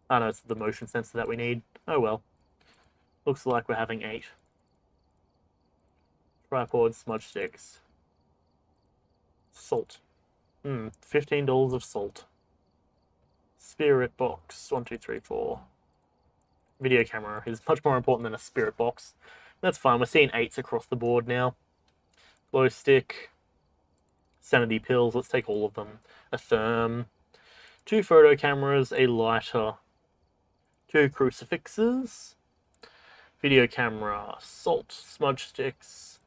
Oh no, it's the motion sensor that we need. Oh well. Looks like we're having 8. Tripod, smudge sticks. Salt. $15 of salt. Spirit box. 1, 2, 3, 4. Video camera is much more important than a spirit box. That's fine. We're seeing 8s across the board now. Glow stick. Sanity pills. Let's take all of them. A therm. 2 photo cameras. A lighter. 2 crucifixes. Video camera. Salt. Smudge sticks.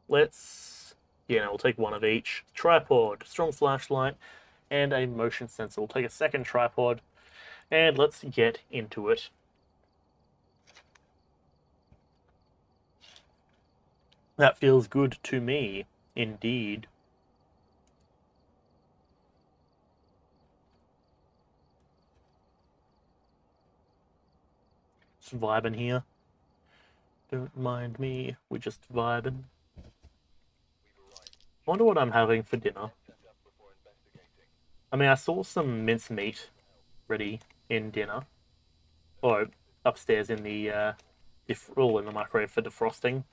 Let's... yeah, we'll take 1 of each. Tripod. Strong flashlight. And a motion sensor. We'll take a second tripod. And let's get into it. That feels good to me, indeed. Just vibing here. Don't mind me, we're just vibing. Wonder what I'm having for dinner. I mean, I saw some mincemeat ready in dinner. Or upstairs in the in the microwave for defrosting.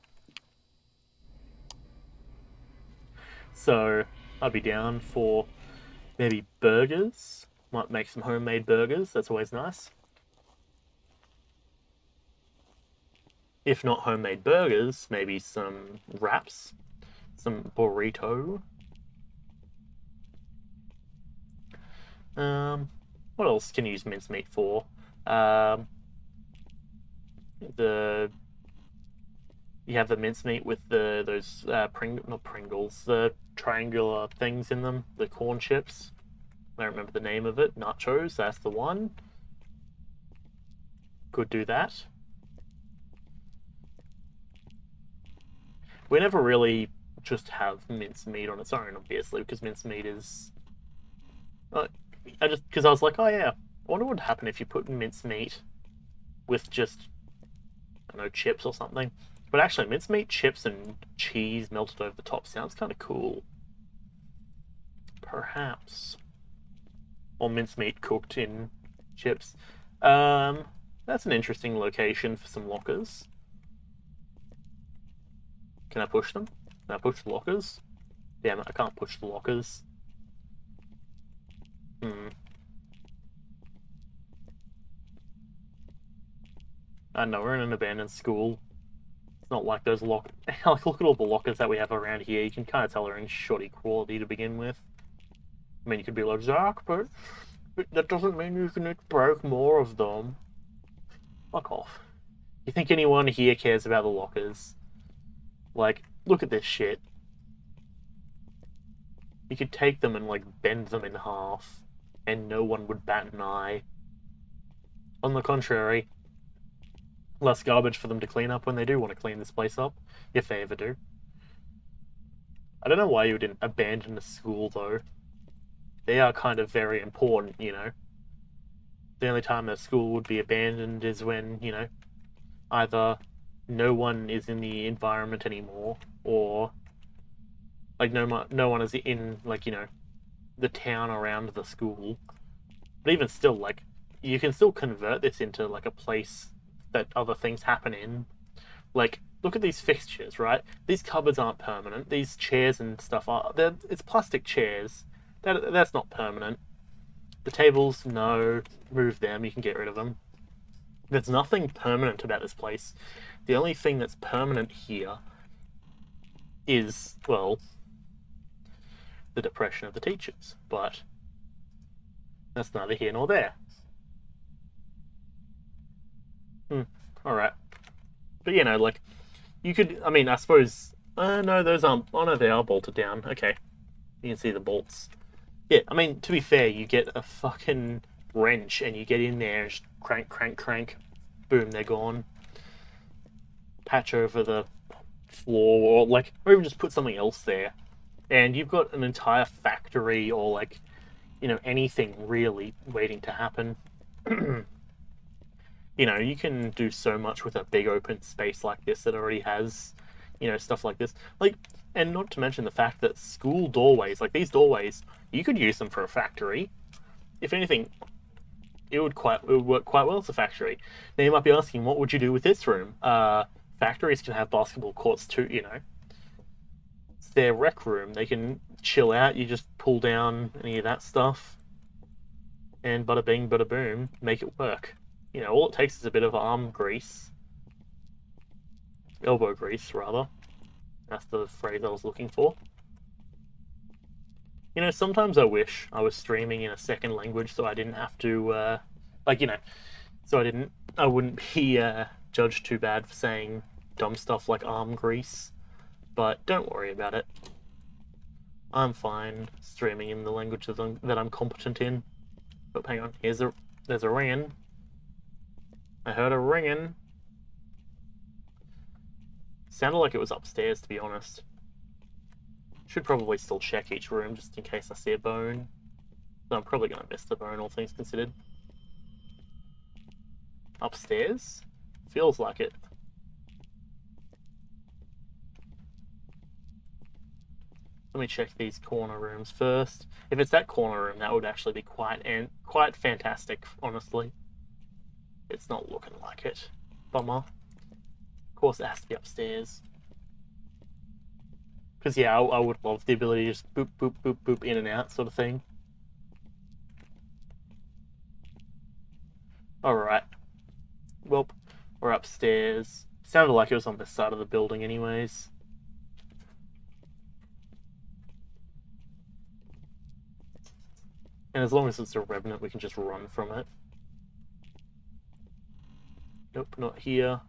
So I'd be down for maybe burgers. Might make some homemade burgers. That's always nice. If not homemade burgers, maybe some wraps, some burrito. What else can you use mincemeat for? You have the mincemeat with those not Pringles, the triangular things in them, the corn chips. I don't remember the name of it. Nachos, that's the one. Could do that. We never really just have mincemeat on its own, obviously, because mincemeat is... because I was like, oh yeah, I wonder what would happen if you put mincemeat with just, I don't know, chips or something. But actually, mincemeat, chips, and cheese melted over the top sounds kind of cool. Perhaps. Or mincemeat cooked in chips. That's an interesting location for some lockers. Can I push them? Can I push the lockers? Damn it, I can't push the lockers. I don't know, we're in an abandoned school. It's not like those like, look at all the lockers that we have around here. You can kind of tell they're in shoddy quality to begin with. I mean, you could be like, Zach, but that doesn't mean you can break more of them. Fuck off. You think anyone here cares about the lockers? Like, look at this shit. You could take them and, like, bend them in half, and no one would bat an eye. On the contrary, less garbage for them to clean up when they do want to clean this place up, if they ever do. I don't know why you didn't abandon a school, though. They are kind of very important, you know. The only time a school would be abandoned is when, you know, either no one is in the environment anymore, or like no one is in, like, you know, the town around the school. But even still, like, you can still convert this into like a place that other things happen in. Like, look at these fixtures, right? These cupboards aren't permanent. These chairs and stuff it's plastic chairs. That's not permanent. The tables, no, move them. You can get rid of them. There's nothing permanent about this place. The only thing that's permanent here is, well, the depression of the teachers. But that's neither here nor there. Alright. But, you know, like, you could, I mean, I suppose, no, those aren't, oh no, they are bolted down. Okay. You can see the bolts. Yeah, I mean, to be fair, you get a fucking wrench and you get in there and just crank, crank, crank. Boom, they're gone. Patch over the floor, or like, or even just put something else there. And you've got an entire factory, or like, you know, anything really waiting to happen. You know, you can do so much with a big open space like this that already has, you know, stuff like this. Like, and not to mention the fact that school doorways, like these doorways, you could use them for a factory. If anything, it would work quite well as a factory. Now you might be asking, what would you do with this room? Factories can have basketball courts too, you know. It's their rec room. They can chill out. You just pull down any of that stuff, and bada bing, bada boom, make it work. You know, all it takes is a bit of arm grease. Elbow grease, rather. That's the phrase I was looking for. You know, sometimes I wish I was streaming in a second language so I didn't have to, like, you know, so I wouldn't be judged too bad for saying dumb stuff like arm grease. But don't worry about it. I'm fine streaming in the language that I'm competent in. But hang on, there's a ringing. I heard a ringing. Sounded like it was upstairs, to be honest. Should probably still check each room just in case I see a bone. So I'm probably going to miss the bone, all things considered. Upstairs? Feels like it. Let me check these corner rooms first. If it's that corner room, that would actually be quite fantastic, honestly. It's not looking like it. Bummer. Of course it has to be upstairs. Because, yeah, I would love the ability to just boop, boop, boop, boop, in and out sort of thing. Alright. Well, we're upstairs. Sounded like it was on this side of the building anyways. And as long as it's a revenant, we can just run from it. Nope, not here.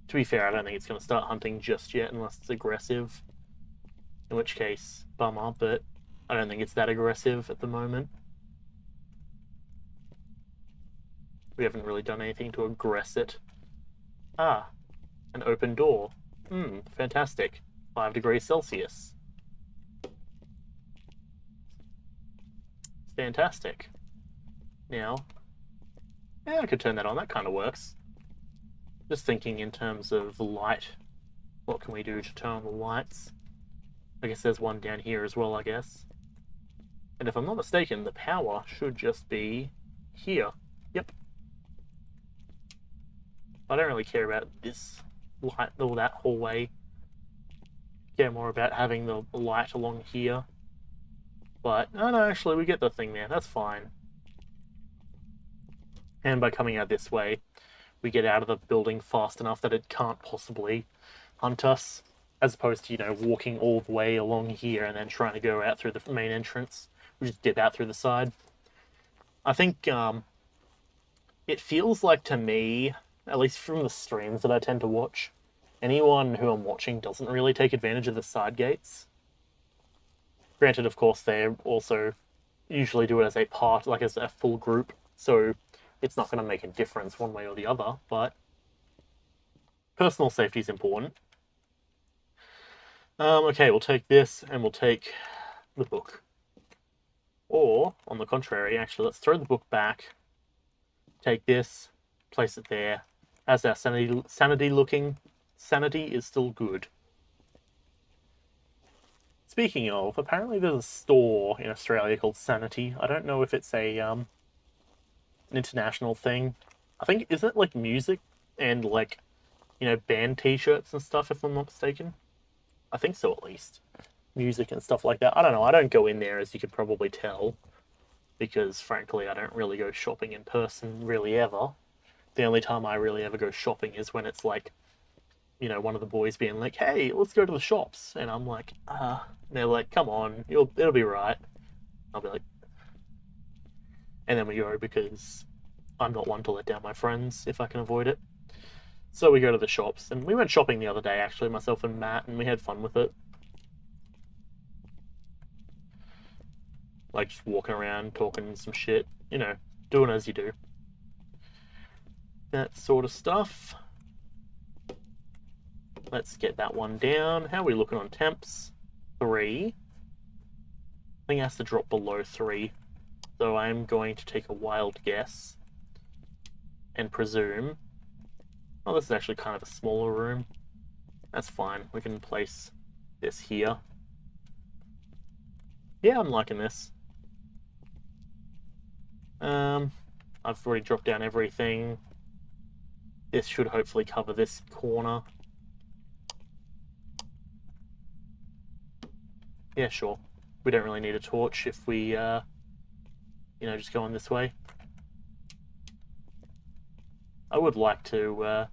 To be fair, I don't think it's going to start hunting just yet unless it's aggressive. In which case, bummer, but I don't think it's that aggressive at the moment. We haven't really done anything to aggress it. Ah, an open door. Fantastic. 5 degrees Celsius. Fantastic. Now, yeah, I could turn that on. That kind of works. Just thinking in terms of light. What can we do to turn on the lights? I guess there's one down here as well, I guess. And if I'm not mistaken, the power should just be here. Yep. I don't really care about this light or that hallway. I care more about having the light along here. But, oh no, actually, we get the thing there. That's fine. And by coming out this way, we get out of the building fast enough that it can't possibly hunt us, as opposed to, walking all the way along here and then trying to go out through the main entrance. We just dip out through the side. I think it feels like to me, at least from the streams that I tend to watch, anyone who I'm watching doesn't really take advantage of the side gates. Granted, of course, they also usually do it as a part, like as a full group, so it's not going to make a difference one way or the other, but personal safety is important. Okay, we'll take this and we'll take the book. Or, on the contrary, actually, let's throw the book back, take this, place it there. As our sanity looking, sanity is still good. Speaking of, apparently there's a store in Australia called Sanity. I don't know if it's an international thing. I think, is it like music and like, band t-shirts and stuff, if I'm not mistaken? I think so, at least. Music and stuff like that. I don't know, I don't go in there, as you could probably tell, because frankly I don't really go shopping in person really ever. The only time I really ever go shopping is when it's like, one of the boys being like, hey, let's go to the shops, and I'm like, and they're like, come on, it'll be right. I'll be like, and then we go, because I'm not one to let down my friends if I can avoid it. So we go to the shops, and we went shopping the other day, actually, myself and Matt, and we had fun with it. Like, just walking around, talking some shit, doing as you do. That sort of stuff. Let's get that one down. How are we looking on temps? 3. I think it has to drop below 3. So I'm going to take a wild guess and presume... Oh, this is actually kind of a smaller room. That's fine. We can place this here. Yeah, I'm liking this. I've already dropped down everything. This should hopefully cover this corner. Yeah, sure. We don't really need a torch if we, just go on this way. I would like to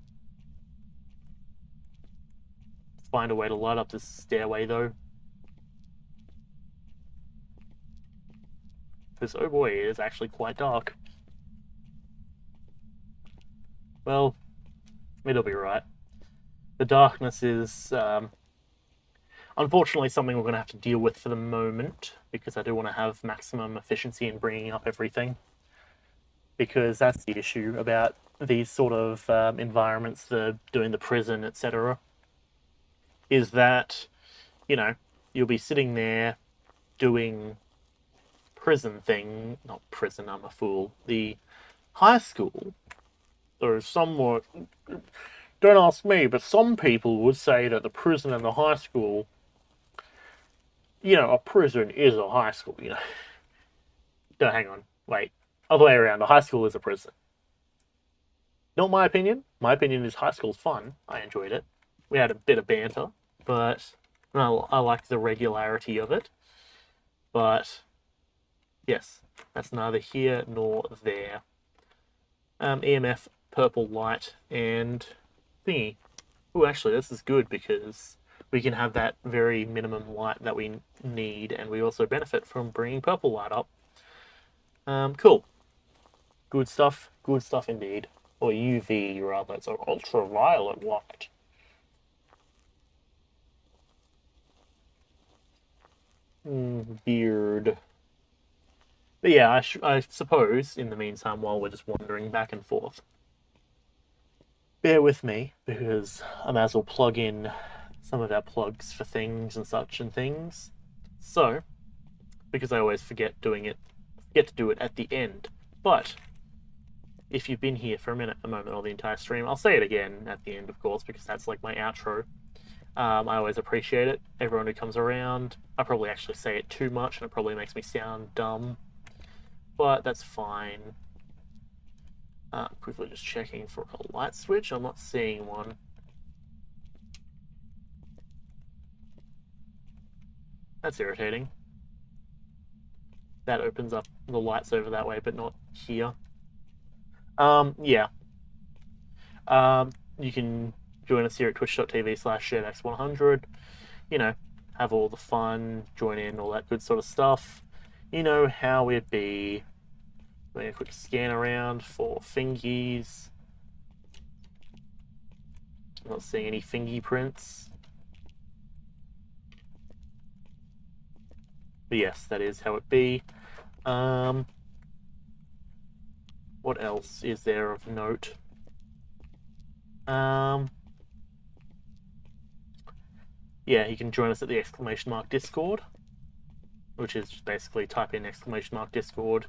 find a way to light up this stairway, though. Because, oh boy, it is actually quite dark. Well, it'll be right. The darkness is, unfortunately, something we're going to have to deal with for the moment, because I do want to have maximum efficiency in bringing up everything. Because that's the issue about these sort of environments, doing the prison, etc. Is that, you'll be sitting there doing prison thing, not prison, I'm a fool, the high school, or somewhat, don't ask me, but some people would say that the prison and the high school, a prison is a high school, No, hang on, wait, other way around, a high school is a prison. Not my opinion. My opinion is high school's fun. I enjoyed it. We had a bit of banter, but I liked the regularity of it. But yes, that's neither here nor there. EMF, purple light, and thingy. Oh, actually, this is good because we can have that very minimum light that we need, and we also benefit from bringing purple light up. Cool. Good stuff. Good stuff indeed. Or UV, rather. It's an ultraviolet light. Weird. But yeah, I suppose, in the meantime, while we're just wandering back and forth, bear with me, because I might as well plug in some of our plugs for things and such and things. So, because I always forget doing it get to do it at the end. But if you've been here for a moment or the entire stream, I'll say it again at the end, of course, because that's like my outro. I always appreciate it. Everyone who comes around. I probably actually say it too much, and it probably makes me sound dumb, but that's fine. Quickly just checking for a light switch. I'm not seeing one. That's irritating. That opens up the lights over that way, but not here. Yeah. You can join us here at twitch.tv/SharedX100. You know, have all the fun, join in, all that good sort of stuff. You know how it be. Doing a quick scan around for fingies. I'm not seeing any fingy prints. But yes, that is how it be. What else is there of note? Yeah, you can join us at the !Discord, which is just basically type in !Discord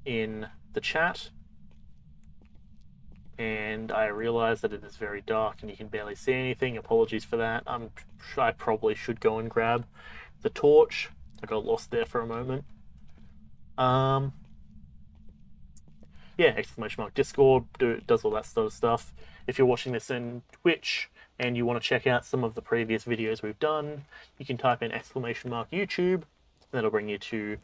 in the chat. And I realize that it is very dark and you can barely see anything. Apologies for that. I probably should go and grab the torch. I got lost there for a moment. Yeah, !Discord does all that sort of stuff. If you're watching this in Twitch and you want to check out some of the previous videos we've done, you can type in !YouTube. That'll bring you to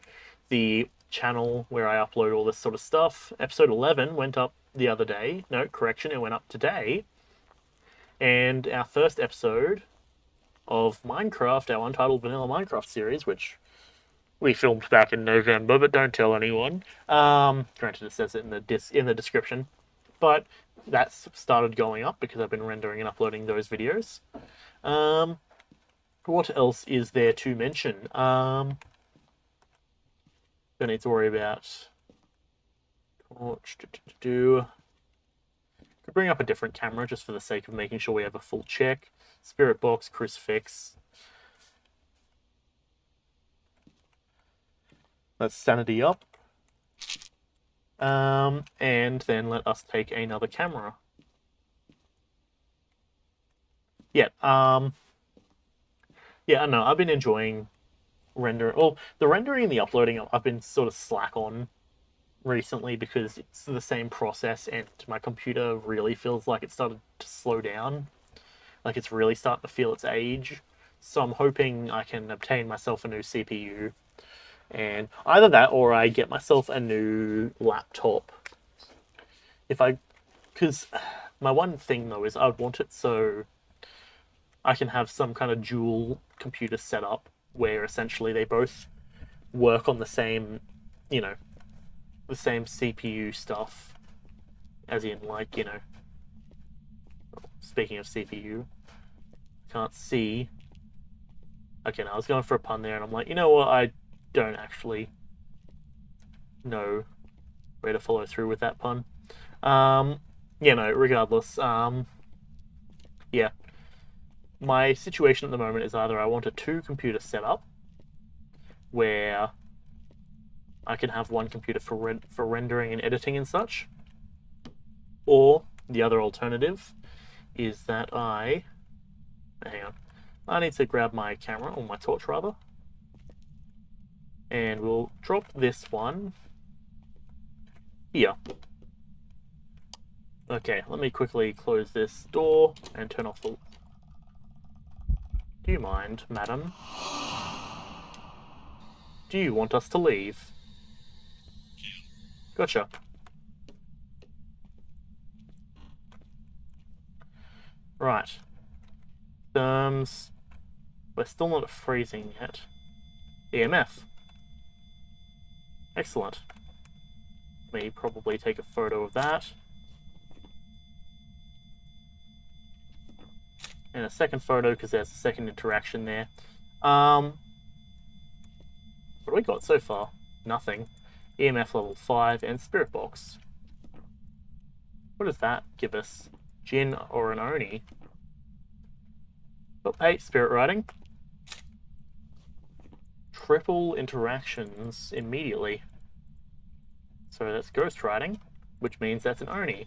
the channel where I upload all this sort of stuff. Episode 11 went up the other day. No, correction, it went up today. And our first episode of Minecraft, our Untitled Vanilla Minecraft series, which we filmed back in November, but don't tell anyone. Granted, it says it in the description. But that's started going up because I've been rendering and uploading those videos. What else is there to mention? Don't need to worry about torch. Could bring up a different camera just for the sake of making sure we have a full check. Spirit box, crucifix. Let's sanity up. And then let us take another camera. Yeah, yeah, I don't know, I've been enjoying rendering. Well, the rendering and the uploading I've been sort of slack on recently because it's the same process and my computer really feels like it started to slow down. Like it's really starting to feel its age. So I'm hoping I can obtain myself a new CPU. And either that or I get myself a new laptop. Because my one thing though is I'd want it so I can have some kind of dual computer setup where essentially they both work on the same, the same CPU stuff. As in, like, speaking of CPU, can't see. Okay, now I was going for a pun there and I'm like, you know what, I don't actually know where to follow through with that pun. Regardless, yeah. My situation at the moment is either I want a two-computer setup where I can have one computer for rendering and editing and such, or the other alternative is that hang on, I need to grab my camera, or my torch rather, and we'll drop this one here. Okay, let me quickly close this door and turn off the... Do you mind, madam? Do you want us to leave? Gotcha. Right. Therms. We're still not freezing yet. EMF. Excellent. Let me probably take a photo of that. And a second photo, because there's a second interaction there. What have we got so far? Nothing. EMF level 5 and Spirit Box. What does that give us? Jinn or an Oni? Oh, hey, Spirit Writing. Triple interactions immediately. So that's ghost writing, which means that's an Oni.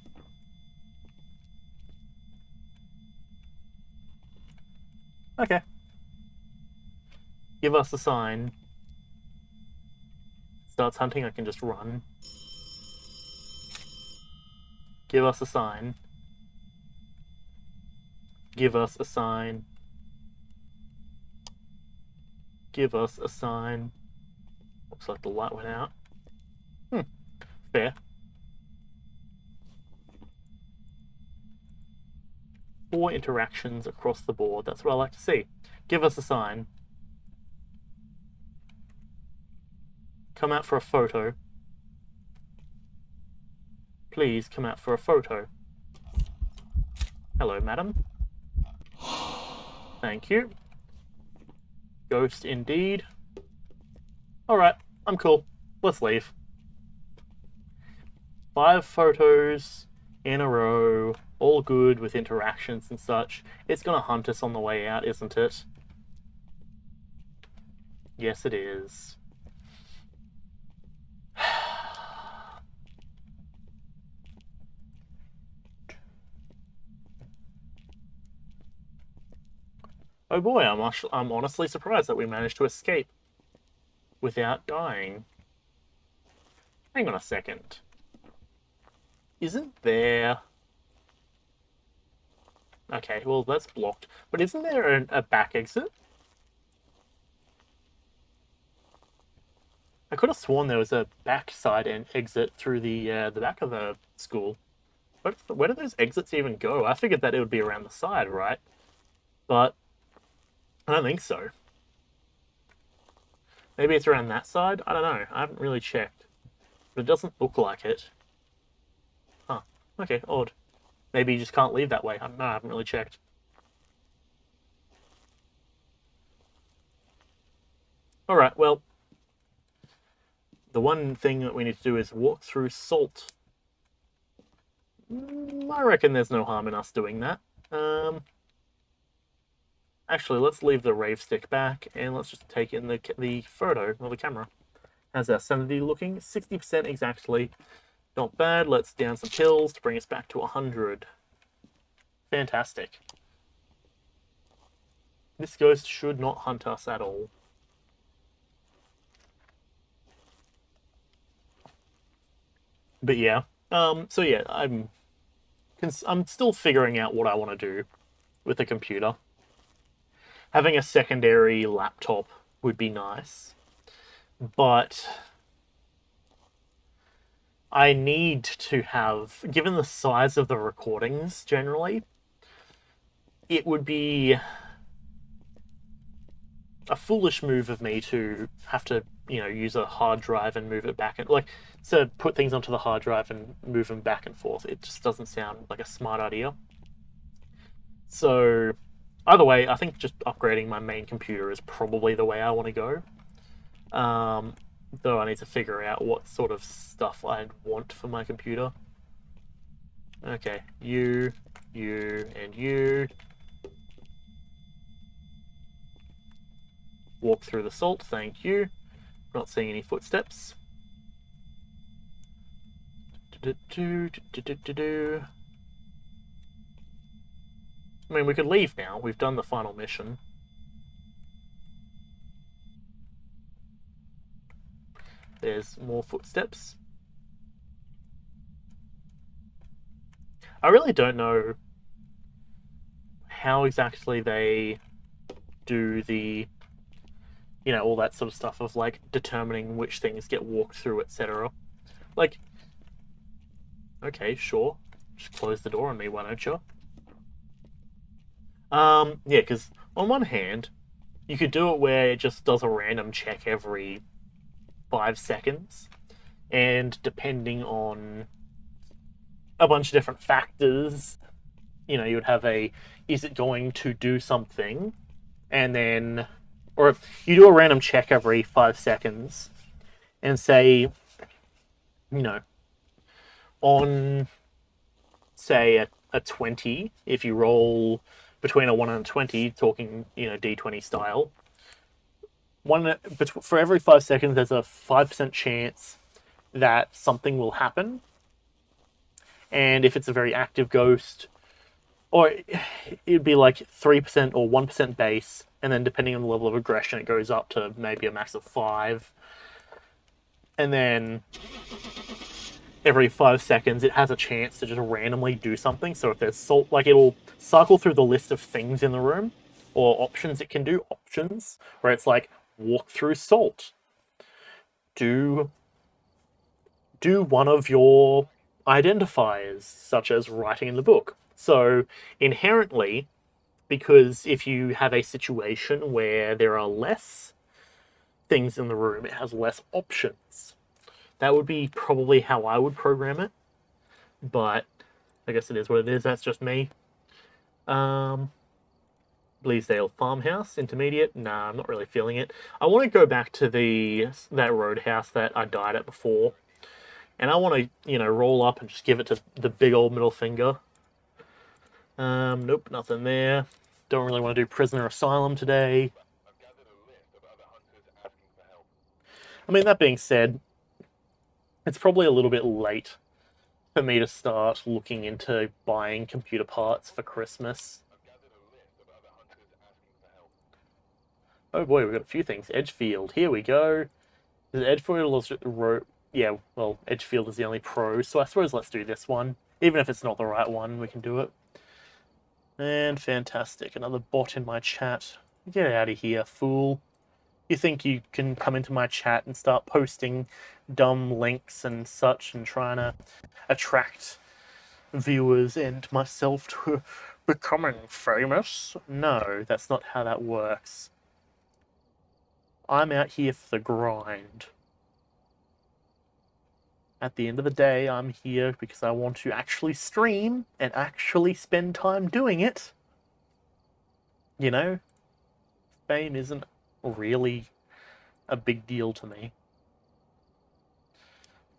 Okay. Give us a sign. Starts hunting, I can just run. Give us a sign. Give us a sign. Give us a sign. Looks like the light went out. Fair. 4 interactions across the board. That's what I like to see. Give us a sign. Come out for a photo. Please come out for a photo. Hello, madam. Thank you. Ghost indeed. Alright, I'm cool. Let's leave. 5 photos in a row, all good with interactions and such. It's gonna hunt us on the way out, isn't it? Yes, it is. Oh boy, I'm honestly surprised that we managed to escape without dying. Hang on a second. Isn't there... Okay, well, that's blocked. But isn't there a back exit? I could have sworn there was a backside exit through the back of the school. Where do those exits even go? I figured that it would be around the side, right? But I don't think so. Maybe it's around that side? I don't know. I haven't really checked. But it doesn't look like it. Huh. Okay, odd. Maybe you just can't leave that way. I don't know. I haven't really checked. Alright, well, the one thing that we need to do is walk through salt. I reckon there's no harm in us doing that. Actually, let's leave the rave stick back and let's just take in the photo or the camera. How's our sanity looking? 60% exactly. Not bad. Let's down some pills to bring us back to 100. Fantastic. This ghost should not hunt us at all. But yeah, so yeah, I'm still figuring out what I want to do with the computer. Having a secondary laptop would be nice, but I need to have, given the size of the recordings generally, it would be a foolish move of me to have to, use a hard drive and move it back and to put things onto the hard drive and move them back and forth. It just doesn't sound like a smart idea. So either way, I think just upgrading my main computer is probably the way I want to go. Though I need to figure out what sort of stuff I'd want for my computer. Okay, you, and you. Walk through the salt, thank you. Not seeing any footsteps. I mean, we could leave now. We've done the final mission. There's more footsteps. I really don't know how exactly they do the, all that sort of stuff of determining which things get walked through, etc. Okay, sure. Just close the door on me, why don't you? Yeah, because on one hand, you could do it where it just does a random check every 5 seconds, and depending on a bunch of different factors, you would have is it going to do something, and then, or you do a random check every 5 seconds, and say, on, say, a 20, if you roll between a 1 and a 20, talking, D20 style, for every 5 seconds, there's a 5% chance that something will happen. And if it's a very active ghost, or it'd be like 3% or 1% base, and then depending on the level of aggression, it goes up to maybe a max of 5. And then every 5 seconds, it has a chance to just randomly do something. So if there's salt, like it'll cycle through the list of things in the room or options it can do, options, where it's like walk through salt, do one of your identifiers, such as writing in the book. So inherently, because if you have a situation where there are less things in the room, it has less options. That would be probably how I would program it, but I guess it is what it is. That's just me. Bleasdale Farmhouse, intermediate. Nah, I'm not really feeling it. I want to go back to that roadhouse that I died at before, and I want to, roll up and just give it to the big old middle finger. Nope, nothing there. Don't really want to do Prisoner Asylum today. I mean, that being said, it's probably a little bit late for me to start looking into buying computer parts for Christmas. Oh boy, we've got a few things. Edgefield, here we go. Is it Edgefield or yeah, well, Edgefield is the only pro, so I suppose let's do this one. Even if it's not the right one, we can do it. And fantastic, another bot in my chat. Get out of here, fool. You think you can come into my chat and start posting dumb links and such and trying to attract viewers and myself to becoming famous? No, that's not how that works. I'm out here for the grind. At the end of the day, I'm here because I want to actually stream and actually spend time doing it. You know? Fame isn't really a big deal to me.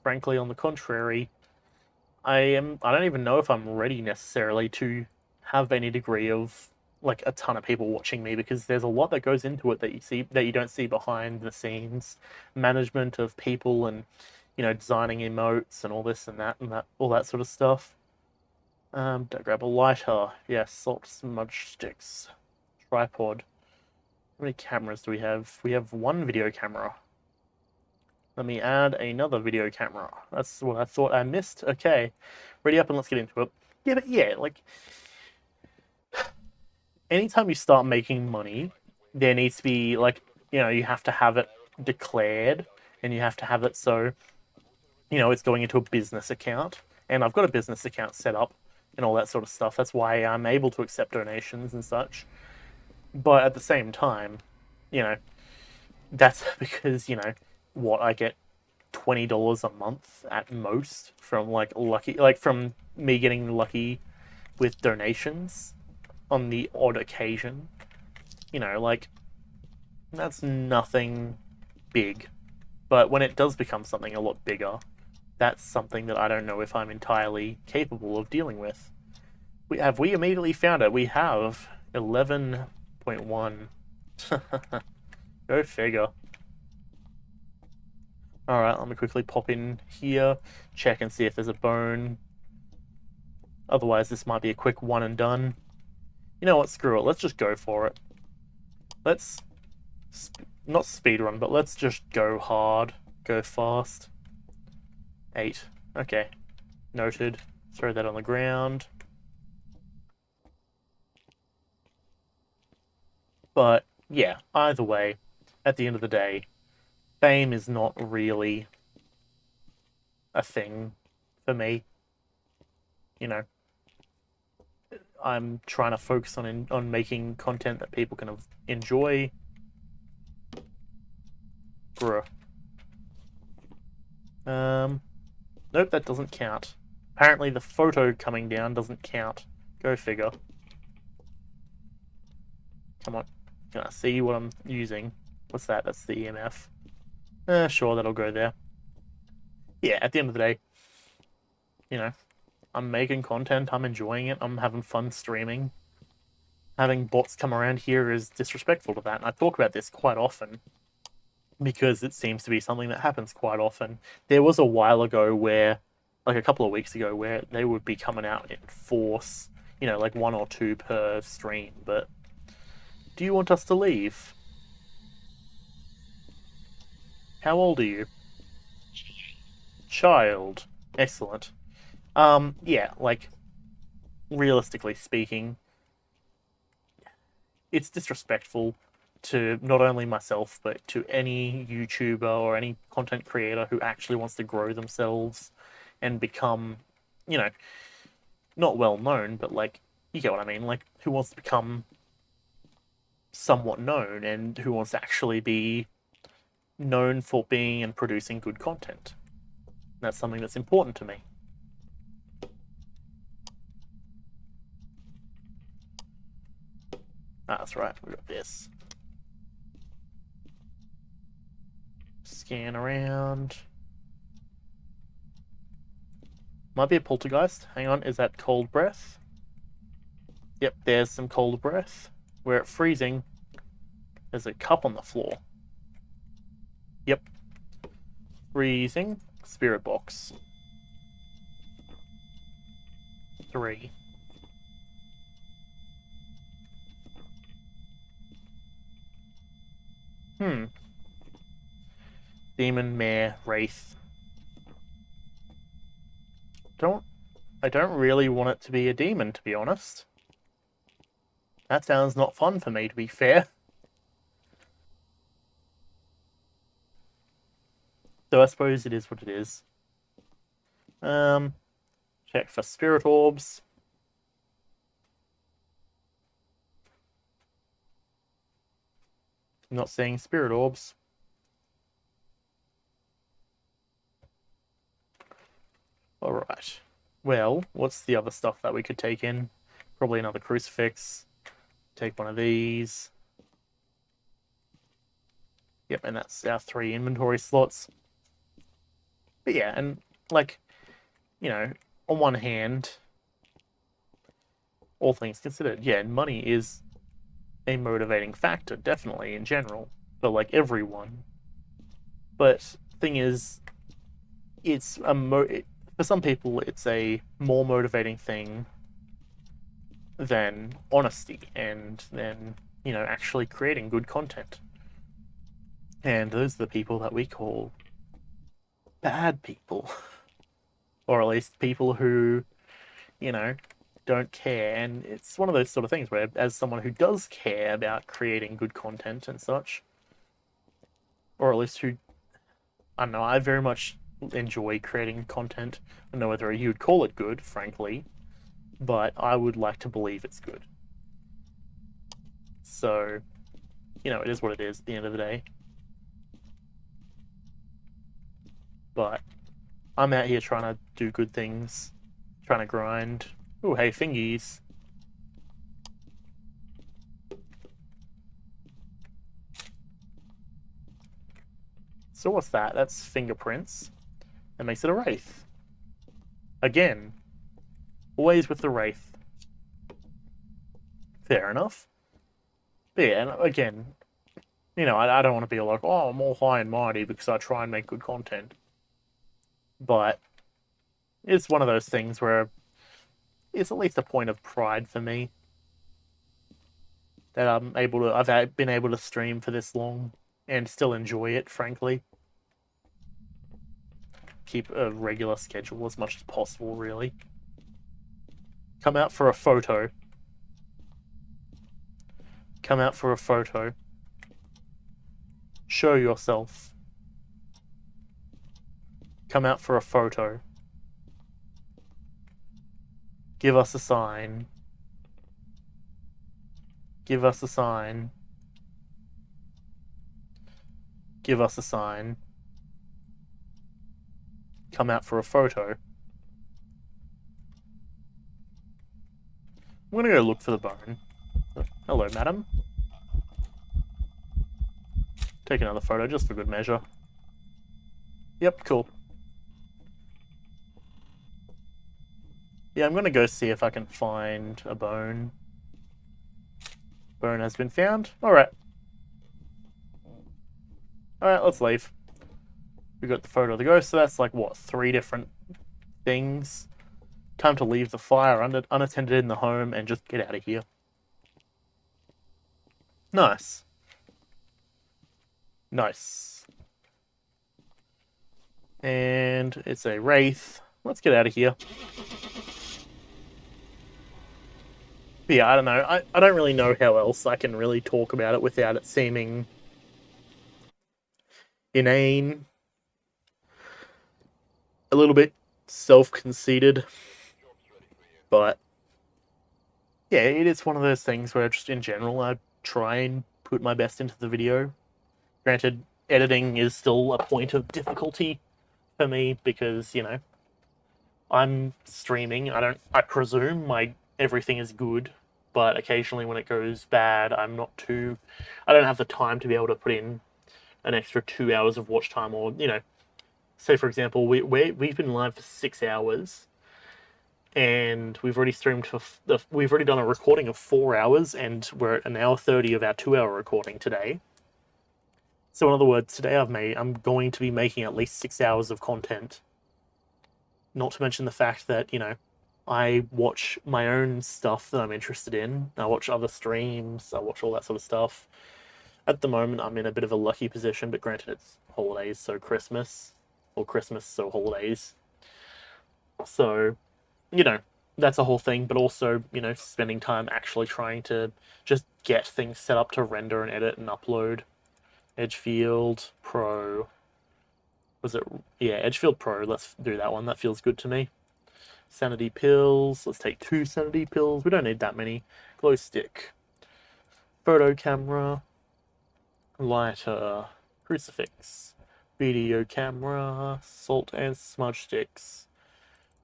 Frankly, on the contrary, I don't even know if I'm ready necessarily to have any degree of like a ton of people watching me, because there's a lot that goes into it that you don't see behind the scenes. Management of people and designing emotes and all this and that all that sort of stuff. Don't grab a lighter. Yes, salt smudge sticks. Tripod. How many cameras do we have? We have one video camera. Let me add another video camera. That's what I thought I missed. Okay. Ready up and let's get into it. Yeah, but yeah, like anytime you start making money, there needs to be like, you have to have it declared and you have to have it so, it's going into a business account. And I've got a business account set up and all that sort of stuff. That's why I'm able to accept donations and such. But at the same time, that's because, what I get $20 a month at most from from me getting lucky with donations on the odd occasion. That's nothing big. But when it does become something a lot bigger, that's something that I don't know if I'm entirely capable of dealing with. We immediately found it. We have 11.1. Go figure. Alright, let me quickly pop in here, check and see if there's a bone. Otherwise, this might be a quick one and done. You know what, screw it, let's just go for it. Let's, not speedrun, but let's just go hard, go fast. 8, okay, noted. Throw that on the ground. But, yeah, either way, at the end of the day, fame is not really a thing for me. I'm trying to focus on making content that people can enjoy. Bruh. Nope, that doesn't count. Apparently the photo coming down doesn't count. Go figure. Come on. Can I see what I'm using? What's that? That's the EMF. Sure, that'll go there. Yeah, at the end of the day, I'm making content, I'm enjoying it, I'm having fun streaming. Having bots come around here is disrespectful to that, and I talk about this quite often. because it seems to be something that happens quite often. There was a while ago where, like a couple of weeks ago, where they would be coming out in force, like one or two per stream. But do you want us to leave? How old are you? Child. Excellent. Yeah, like, realistically speaking, it's disrespectful to not only myself, but to any YouTuber or any content creator who actually wants to grow themselves and become, you know, not well known, but like, you get what I mean, like, who wants to become somewhat known and who wants to actually be known for being and producing good content. That's something that's important to me. That's right, we got this. Scan around. Might be a poltergeist. Hang on, is that cold breath? Yep, there's some cold breath. We're at freezing. There's a cup on the floor. Yep. Freezing. Spirit box. 3. Demon, mare, wraith. I don't really want it to be a demon, to be honest. That sounds not fun for me, to be fair. Though I suppose it is what it is. Check for spirit orbs. I'm not seeing spirit orbs. Alright. Well, what's the other stuff that we could take in? Probably another crucifix. Take one of these. Yep, and that's our 3 inventory slots. But yeah, and like, on one hand, all things considered, yeah, money is a motivating factor, definitely, in general, for like everyone. But thing is, it's for some people, it's a more motivating thing than honesty and then, actually creating good content. And those are the people that we call bad people. Or at least people who, don't care. And it's one of those sort of things where, as someone who does care about creating good content and such, or at least who, I don't know, I very much enjoy creating content. I don't know whether you'd call it good, frankly, but I would like to believe it's good. So, it is what it is at the end of the day. But I'm out here trying to do good things, trying to grind. Oh, hey, fingies. So what's that? That's fingerprints. That makes it a wraith. Again, always with the wraith. Fair enough. But yeah, and again, I don't want to be like, oh, I'm all high and mighty because I try and make good content. But it's one of those things where it's at least a point of pride for me that I've been able to stream for this long and still enjoy it, frankly. Keep a regular schedule as much as possible, really. Come out for a photo. Come out for a photo. Show yourself. Come out for a photo. Give us a sign. Give us a sign. Give us a sign. Come out for a photo. I'm gonna go look for the bone. Hello, madam. Take another photo just for good measure. Yep, cool. Yeah, I'm gonna go see if I can find a bone. Bone has been found. Alright. Alright, let's leave. We got the photo of the ghost, so that's like, what, 3 different things? Time to leave the fire unattended in the home and just get out of here. Nice. Nice. And it's a wraith. Let's get out of here. But yeah, I don't know. I don't really know how else I can really talk about it without it seeming inane. A little bit self-conceited. But yeah, it is one of those things where just in general I try and put my best into the video. Granted, editing is still a point of difficulty for me because, you know, I'm streaming. I presume everything is good, but occasionally when it goes bad, I don't have the time to be able to put in an extra 2 hours of watch time, or, you know, say for example, we've been live for 6 hours and we've already we've already done a recording of 4 hours and we're at 1:30 of our 2-hour recording today. So in other words, today I'm going to be making at least 6 hours of content. Not to mention the fact that, you know, I watch my own stuff that I'm interested in. I watch other streams. I watch all that sort of stuff. At the moment, I'm in a bit of a lucky position, but granted, it's holidays, so Christmas. Or Christmas, so holidays. So, you know, that's a whole thing, but also, you know, spending time actually trying to just get things set up to render and edit and upload. Edgefield Pro. Was it? Yeah, Edgefield Pro. Let's do that one. That feels good to me. Sanity pills. Let's take 2 sanity pills. We don't need that many. Glow stick. Photo camera. Lighter. Crucifix. Video camera. Salt and smudge sticks.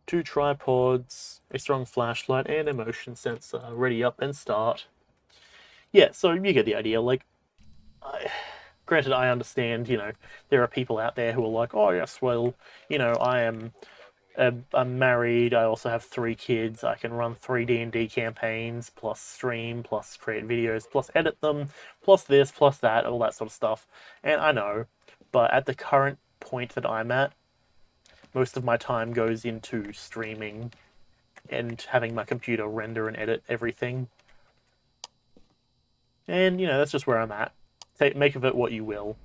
2 tripods. A strong flashlight and a motion sensor. Ready up and start. Yeah, so you get the idea. Like, granted, I understand, you know, there are people out there who are like, oh, yes, well, you know, I'm married, I also have 3 kids, I can run 3 D&D campaigns, plus stream, plus create videos, plus edit them, plus this, plus that, all that sort of stuff. And I know, but at the current point that I'm at, most of my time goes into streaming and having my computer render and edit everything. And, you know, that's just where I'm at. Make of it what you will.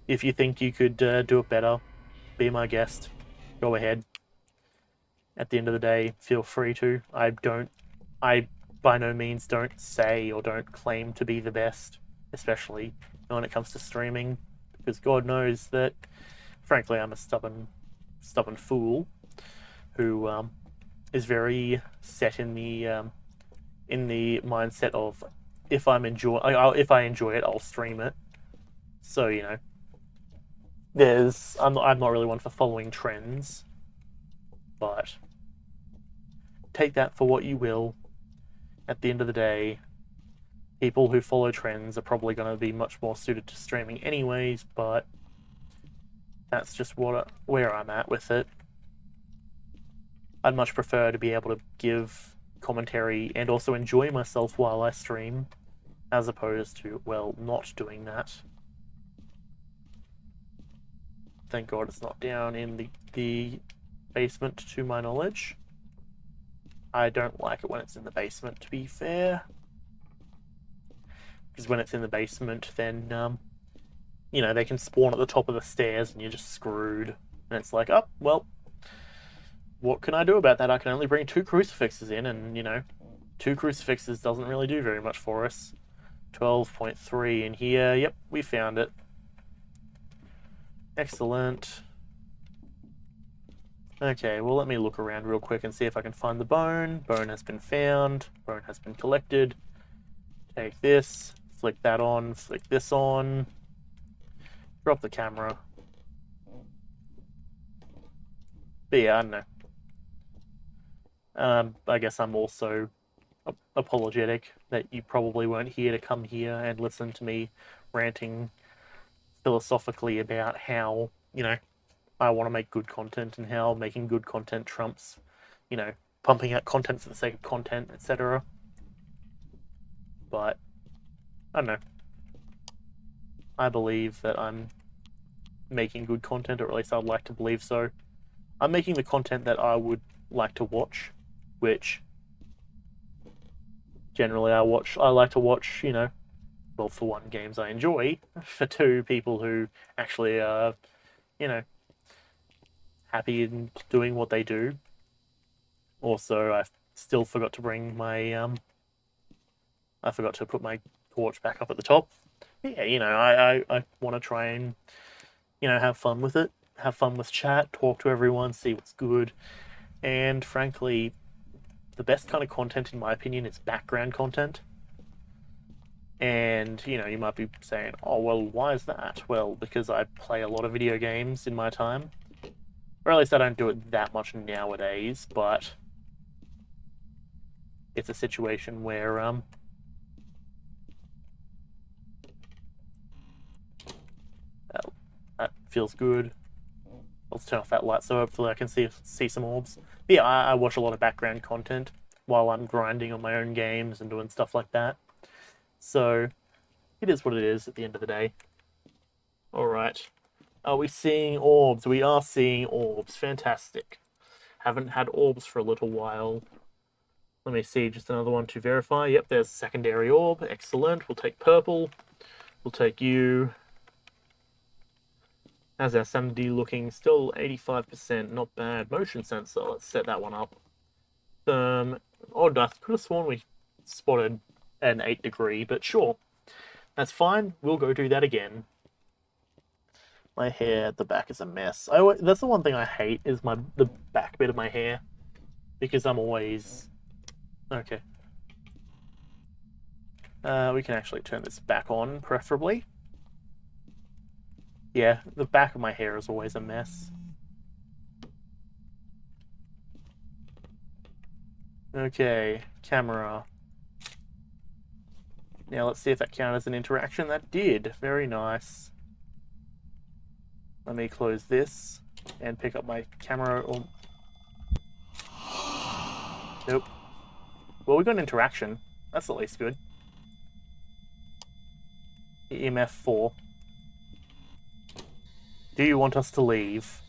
If you think you could do it better, be my guest. Go ahead. At the end of the day, feel free to. I by no means don't say or don't claim to be the best, especially when it comes to streaming, because God knows that, frankly, I'm a stubborn fool who is very set in the mindset of if I enjoy it, I'll stream it. So, you know, I'm not really one for following trends, but take that for what you will. At the end of the day, people who follow trends are probably going to be much more suited to streaming anyways, but that's just where I'm at with it. I'd much prefer to be able to give commentary and also enjoy myself while I stream, as opposed to, well, not doing that. Thank God it's not down in the basement, to my knowledge. I don't like it when it's in the basement, to be fair. Because when it's in the basement, then, you know, they can spawn at the top of the stairs and you're just screwed. And it's like, oh, well, what can I do about that? I can only bring 2 crucifixes in, and, you know, 2 crucifixes doesn't really do very much for us. 12.3 in here. Yep, we found it. Excellent. Okay, well, let me look around real quick and see if I can find the bone. Bone has been found. Bone has been collected. Take this. Flick that on. Flick this on. Drop the camera. But yeah, I don't know. I guess I'm also apologetic that you probably weren't here to come here and listen to me ranting philosophically about how, you know, I want to make good content and how making good content trumps, you know, pumping out content for the sake of content, etc. But I don't know. I believe that I'm making good content, or at least I'd like to believe so. I'm making the content that I would like to watch, which generally I like to watch, you know, well, for one, games I enjoy, for two, people who actually are, you know, happy in doing what they do. Also, I still forgot to bring my, I forgot to put my torch back up at the top. Yeah, you know, I want to try and, you know, have fun with it, have fun with chat, talk to everyone, see what's good, and frankly, the best kind of content, in my opinion, is background content. And, you know, you might be saying, oh, well, why is that? Well, because I play a lot of video games in my time. Or at least I don't do it that much nowadays, but it's a situation where, that feels good. Let's turn off that light so hopefully I can see some orbs. But yeah, I watch a lot of background content while I'm grinding on my own games and doing stuff like that. So, it is what it is at the end of the day. Alright. Are we seeing orbs? We are seeing orbs. Fantastic. Haven't had orbs for a little while. Let me see, just another one to verify. Yep, there's a secondary orb. Excellent. We'll take purple. We'll take you. How's our sanity looking? Still 85%. Not bad. Motion sensor. Let's set that one up. Oh, I could have sworn we spotted an 8 degree, but sure. That's fine. We'll go do that again. My hair at the back is a mess. That's the one thing I hate, is the back bit of my hair. Because I'm always... Okay. We can actually turn this back on, preferably. Yeah, the back of my hair is always a mess. Okay, camera. Now let's see if that counted as an interaction. That did. Very nice. Let me close this and pick up my camera. Nope. Well, we got an interaction. That's at least good. EMF 4. Do you want us to leave?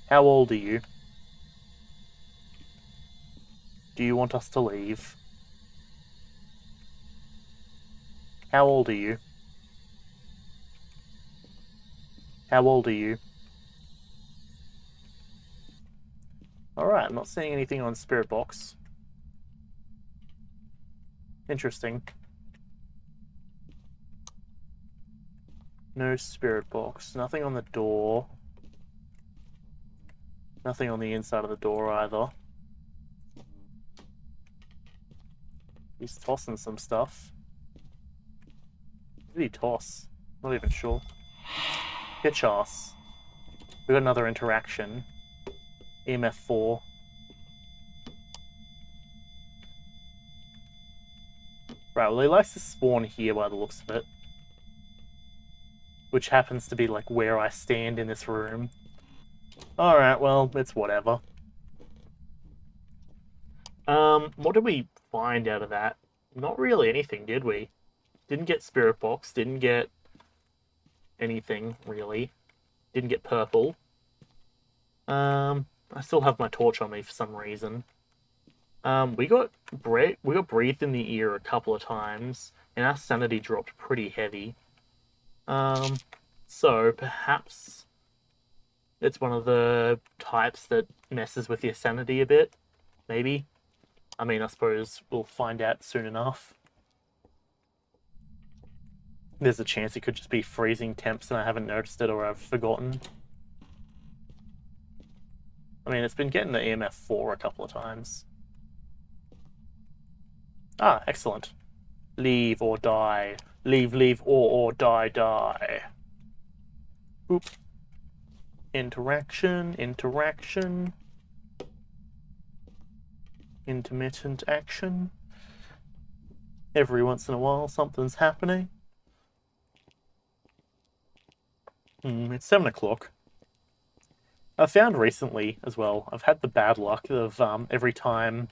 How old are you? Do you want us to leave? How old are you? How old are you? Alright, I'm not seeing anything on Spirit Box. Interesting. No Spirit Box. Nothing on the door. Nothing on the inside of the door either. He's tossing some stuff. What did he toss? Not even sure. Pitch ass. We got another interaction. EMF 4. Right, well, he likes to spawn here by the looks of it. Which happens to be, like, where I stand in this room. Alright, well, it's whatever. What did we find out of that? Not really anything, did we? Didn't get Spirit Box, didn't get anything, really. Didn't get purple. I still have my torch on me for some reason. We got breathed in the ear a couple of times, and our sanity dropped pretty heavy. So perhaps it's one of the types that messes with your sanity a bit. Maybe. I mean, I suppose we'll find out soon enough. There's a chance it could just be freezing temps and I haven't noticed it or I've forgotten. I mean, it's been getting the EMF 4 a couple of times. Ah, excellent. Leave or die. Leave, leave, or die, die. Boop. Interaction, interaction. Intermittent action. Every once in a while, something's happening. It's 7 o'clock. I found recently as well, I've had the bad luck of every time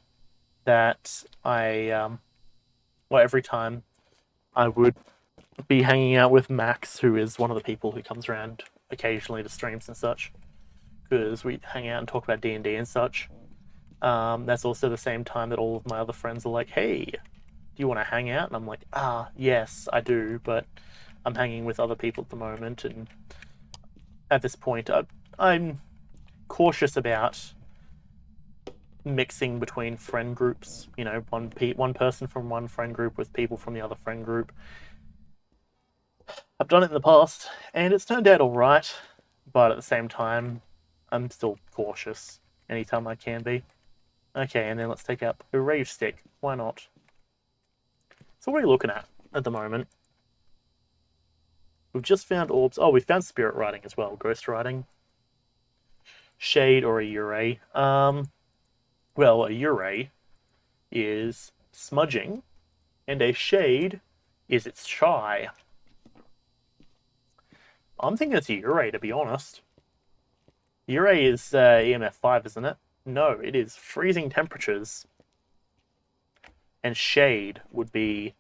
that every time I would be hanging out with Max, who is one of the people who comes around occasionally to streams and such, because we hang out and talk about D&D and such. That's also the same time that all of my other friends are like, hey, do you want to hang out? And I'm like, yes, I do, but I'm hanging with other people at the moment, and at this point, I'm cautious about mixing between friend groups. You know, one person from one friend group with people from the other friend group. I've done it in the past, and it's turned out all right, but at the same time, I'm still cautious anytime I can be. Okay, and then let's take up a rave stick. Why not? So what are you looking at the moment? We've just found orbs. Oh, we found spirit writing as well. Ghost writing. Shade or a Ure. Well, a Ure is smudging, and a shade is its shy. I'm thinking it's a Ure, to be honest. Ure is EMF 5, isn't it? No, it is freezing temperatures. And shade would be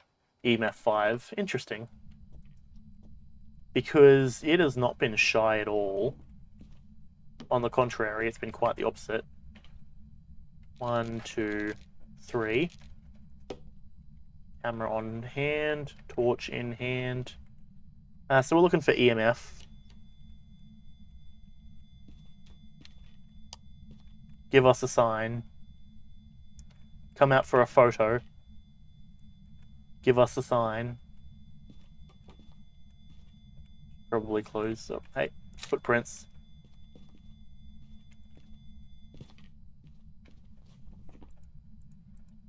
EMF 5. Interesting. Because it has not been shy at all. On the contrary, it's been quite the opposite. 1, 2, 3. Camera on hand, torch in hand. So we're looking for EMF. Give us a sign. Come out for a photo. Give us a sign. Probably close. So, hey, footprints.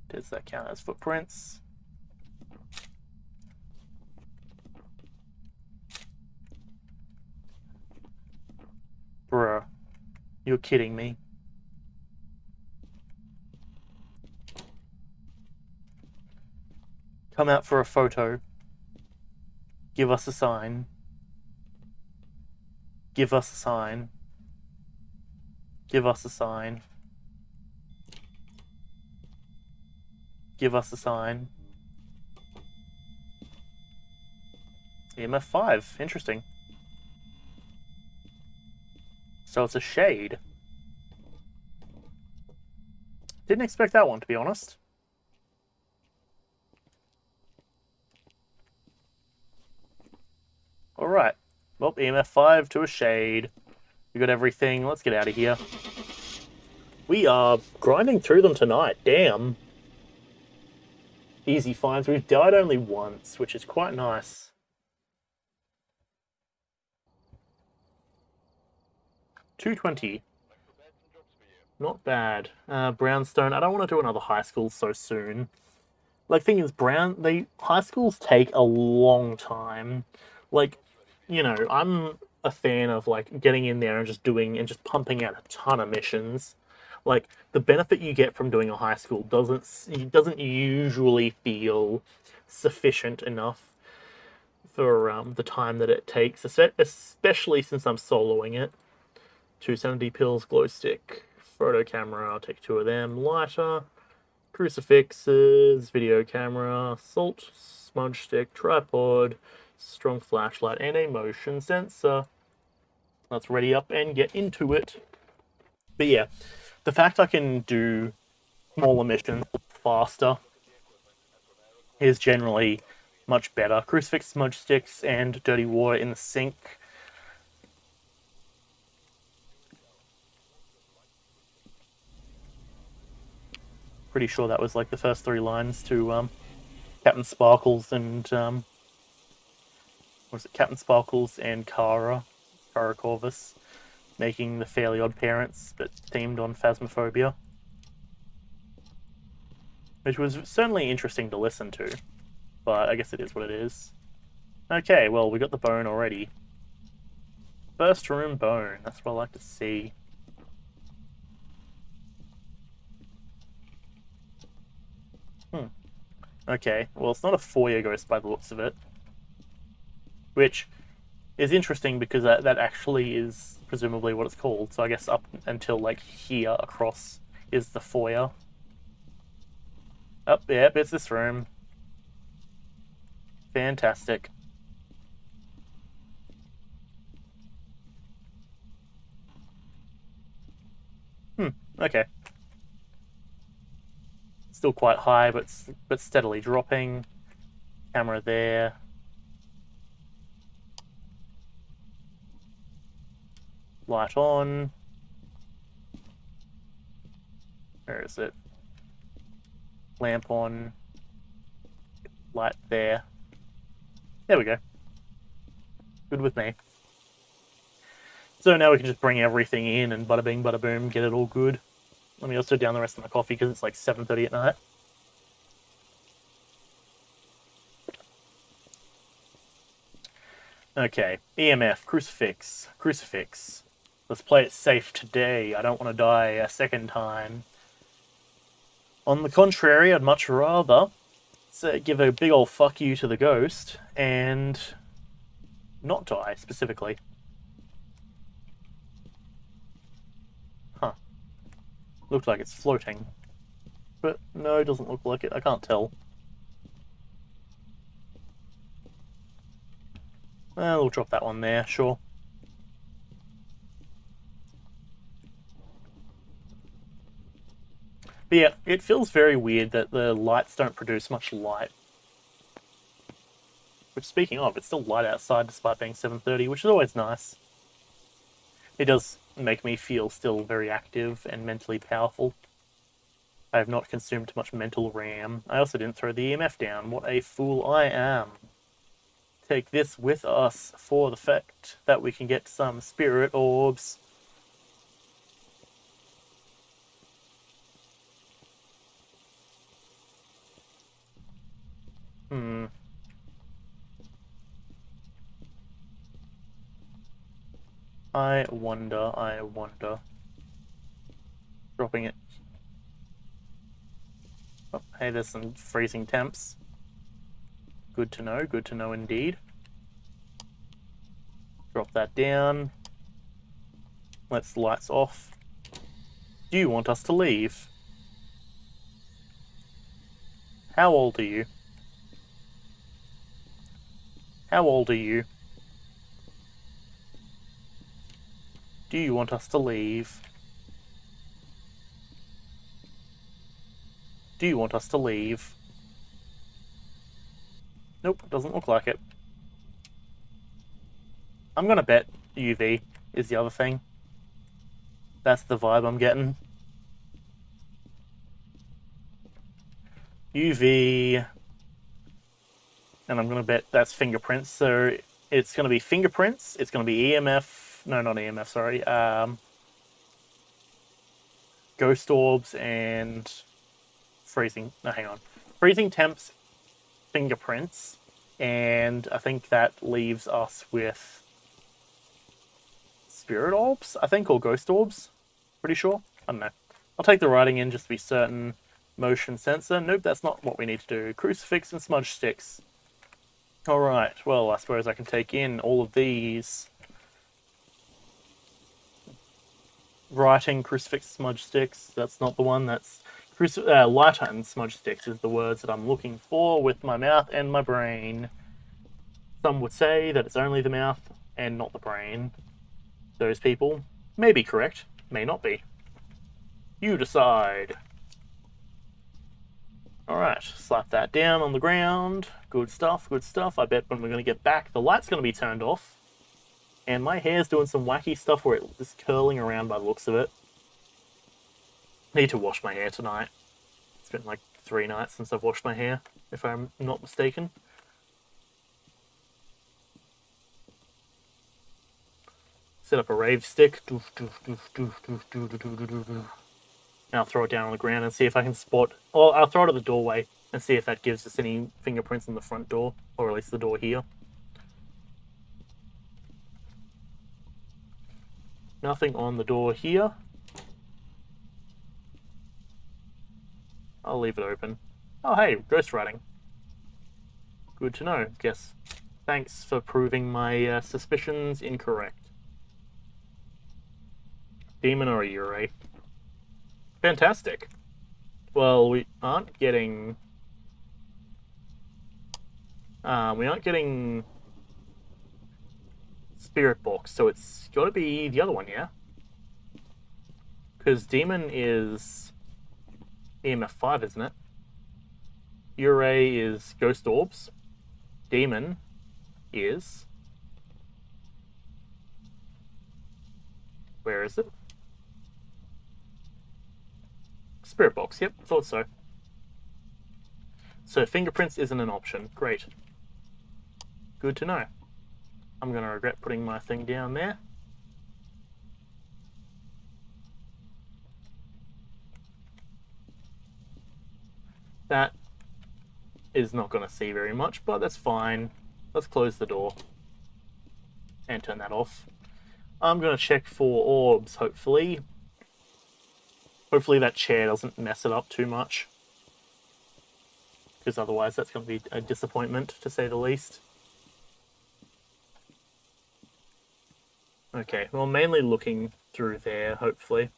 Does that count as footprints? Bruh. You're kidding me. Come out for a photo. Give us a sign. Give us a sign. Give us a sign. Give us a sign. EMF 5. Interesting. So it's a shade. Didn't expect that one, to be honest. Alright. Well, EMF 5 to a shade. We got everything. Let's get out of here. We are grinding through them tonight. Damn. Easy finds. We've died only once, which is quite nice. $220. Not bad. Brownstone. I don't want to do another high school so soon. Like, thing is, high schools take a long time. Like, you know, I'm a fan of, like, getting in there and just pumping out a ton of missions. Like, the benefit you get from doing a high school doesn't usually feel sufficient enough for the time that it takes, especially since I'm soloing it. 270 pills, glow stick, photo camera, I'll take 2 of them, lighter, crucifixes, video camera, salt, smudge stick, tripod, strong flashlight, and a motion sensor. Let's ready up and get into it. But yeah, the fact I can do smaller missions faster is generally much better. Crucifix, smudge sticks, and dirty water in the sink. Pretty sure that was like the first 3 lines to Captain Sparkles and was it Captain Sparkles and Kara Corvus, making the Fairly Odd Parents, but themed on Phasmophobia, which was certainly interesting to listen to, but I guess it is what it is. Okay, well, we got the bone already. First room bone, that's what I like to see. Okay, well, it's not a foyer ghost by the looks of it, which is interesting because that actually is presumably what it's called. So I guess up until like here across is the foyer. Oh, yep, it's this room. Fantastic. Okay. Still quite high, but steadily dropping. Camera there. Light on. Where is it? Lamp on. Light there. There we go. Good with me. So now we can just bring everything in and bada bing, bada boom, get it all good. Let me also down the rest of my coffee because it's like 7:30 at night. Okay, EMF, crucifix, crucifix. Let's play it safe today. I don't want to die a second time. On the contrary, I'd much rather give a big old fuck you to the ghost and not die, specifically. Huh. Looked like it's floating. But no, it doesn't look like it. I can't tell. Well, we'll drop that one there, sure. But yeah, it feels very weird that the lights don't produce much light. Which, speaking of, it's still light outside despite being 7:30, which is always nice. It does make me feel still very active and mentally powerful. I have not consumed much mental RAM. I also didn't throw the EMF down. What a fool I am. Take this with us for the fact that we can get some spirit orbs. I wonder. Dropping it. Oh, hey, there's some freezing temps. Good to know indeed. Drop that down. Let's the lights off. Do you want us to leave? How old are you? How old are you? Do you want us to leave? Do you want us to leave? Nope, doesn't look like it. I'm gonna bet UV is the other thing. That's the vibe I'm getting. UV. And I'm gonna bet that's fingerprints. So it's gonna be fingerprints, it's gonna be EMF. No, not EMF, sorry. Ghost orbs and freezing. No, hang on. Freezing temps, fingerprints, and I think that leaves us with spirit orbs, I think, or ghost orbs. Pretty sure. I don't know. I'll take the writing in just to be certain. Motion sensor. Nope, that's not what we need to do. Crucifix and smudge sticks. Alright, well, I suppose I can take in all of these. Writing, crucifix, smudge sticks. That's not the one. That's lighter and smudge sticks is the words that I'm looking for with my mouth and my brain. Some would say that it's only the mouth and not the brain. Those people may be correct, may not be. You decide. Alright, slap that down on the ground. Good stuff, good stuff. I bet when we're going to get back, the light's going to be turned off. And my hair's doing some wacky stuff where it's curling around by the looks of it. Need to wash my hair tonight. It's been like 3 nights since I've washed my hair, if I'm not mistaken. Set up a rave stick. And I'll throw it down on the ground and see if I can spot... Or I'll throw it at the doorway and see if that gives us any fingerprints on the front door. Or at least the door here. Nothing on the door here. I'll leave it open. Oh, hey, ghostwriting. Good to know. Guess. Thanks for proving my suspicions incorrect. Demon or a Ure. Fantastic. Well, we aren't getting... we aren't getting... Spirit box, so it's got to be the other one, yeah? Because demon is EMF 5, isn't it? Ure is ghost orbs. Demon is... Where is it? Spirit box, yep, thought so. So fingerprints isn't an option. Great. Good to know. I'm going to regret putting my thing down there. That is not going to see very much, but that's fine. Let's close the door and turn that off. I'm going to check for orbs, hopefully. Hopefully that chair doesn't mess it up too much. Because otherwise that's going to be a disappointment, to say the least. Okay, well, mainly looking through there, hopefully.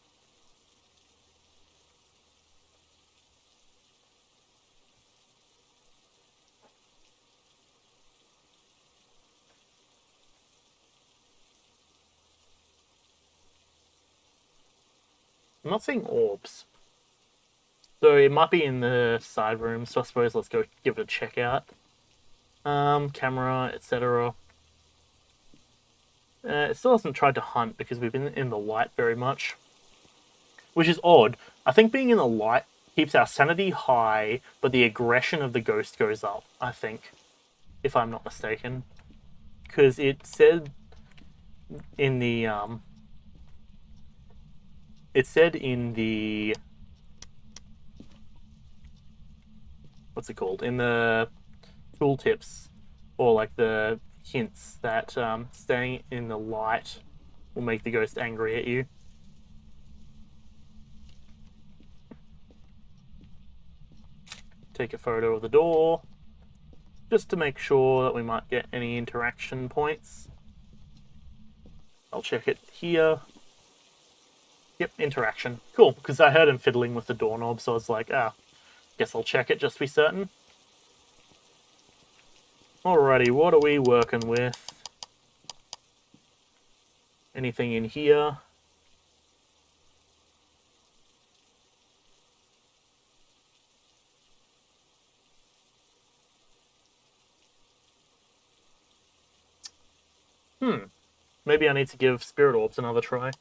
I'm not seeing orbs. So it might be in the side room, so I suppose let's go give it a check out. Camera, etc. It still hasn't tried to hunt because we've been in the light very much. Which is odd. I think being in the light keeps our sanity high, but the aggression of the ghost goes up, I think. If I'm not mistaken. Because it said in the... It said in the... What's it called? In the tooltips, or like the hints, that staying in the light will make the ghost angry at you. Take a photo of the door, just to make sure that we might get any interaction points. I'll check it here. Yep, interaction. Cool, because I heard him fiddling with the doorknob, so I was like, guess I'll check it just to be certain. Alrighty, what are we working with? Anything in here? Maybe I need to give Spirit Orbs another try.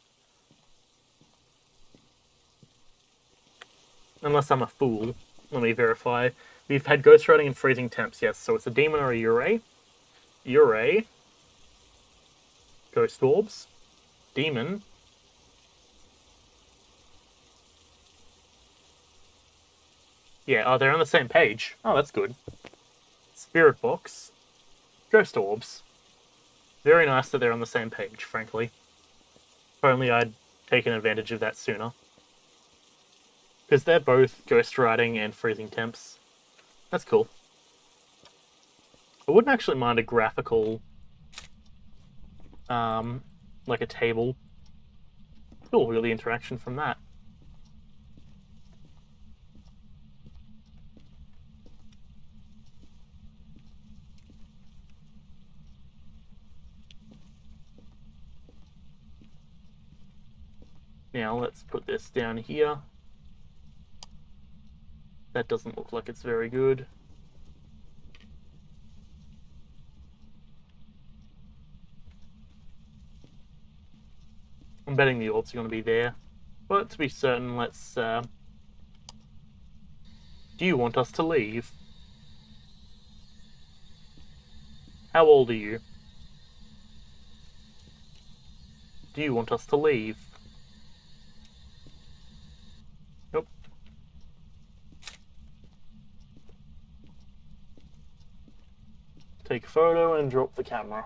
Unless I'm a fool. Let me verify. We've had ghost writing and freezing temps, yes. So it's a demon or a Ure. Ure. Ghost orbs. Demon. Yeah, oh, they're on the same page. Oh, that's good. Spirit box. Ghost orbs. Very nice that they're on the same page, frankly. If only I'd taken advantage of that sooner. Because they're both ghost writing and freezing temps. That's cool. I wouldn't actually mind a graphical, like a table. Cool, we got the interaction from that. Now let's put this down here. That doesn't look like it's very good. I'm betting the orbs are going to be there. But to be certain, let's... Do you want us to leave? How old are you? Do you want us to leave? Nope. Take a photo and drop the camera.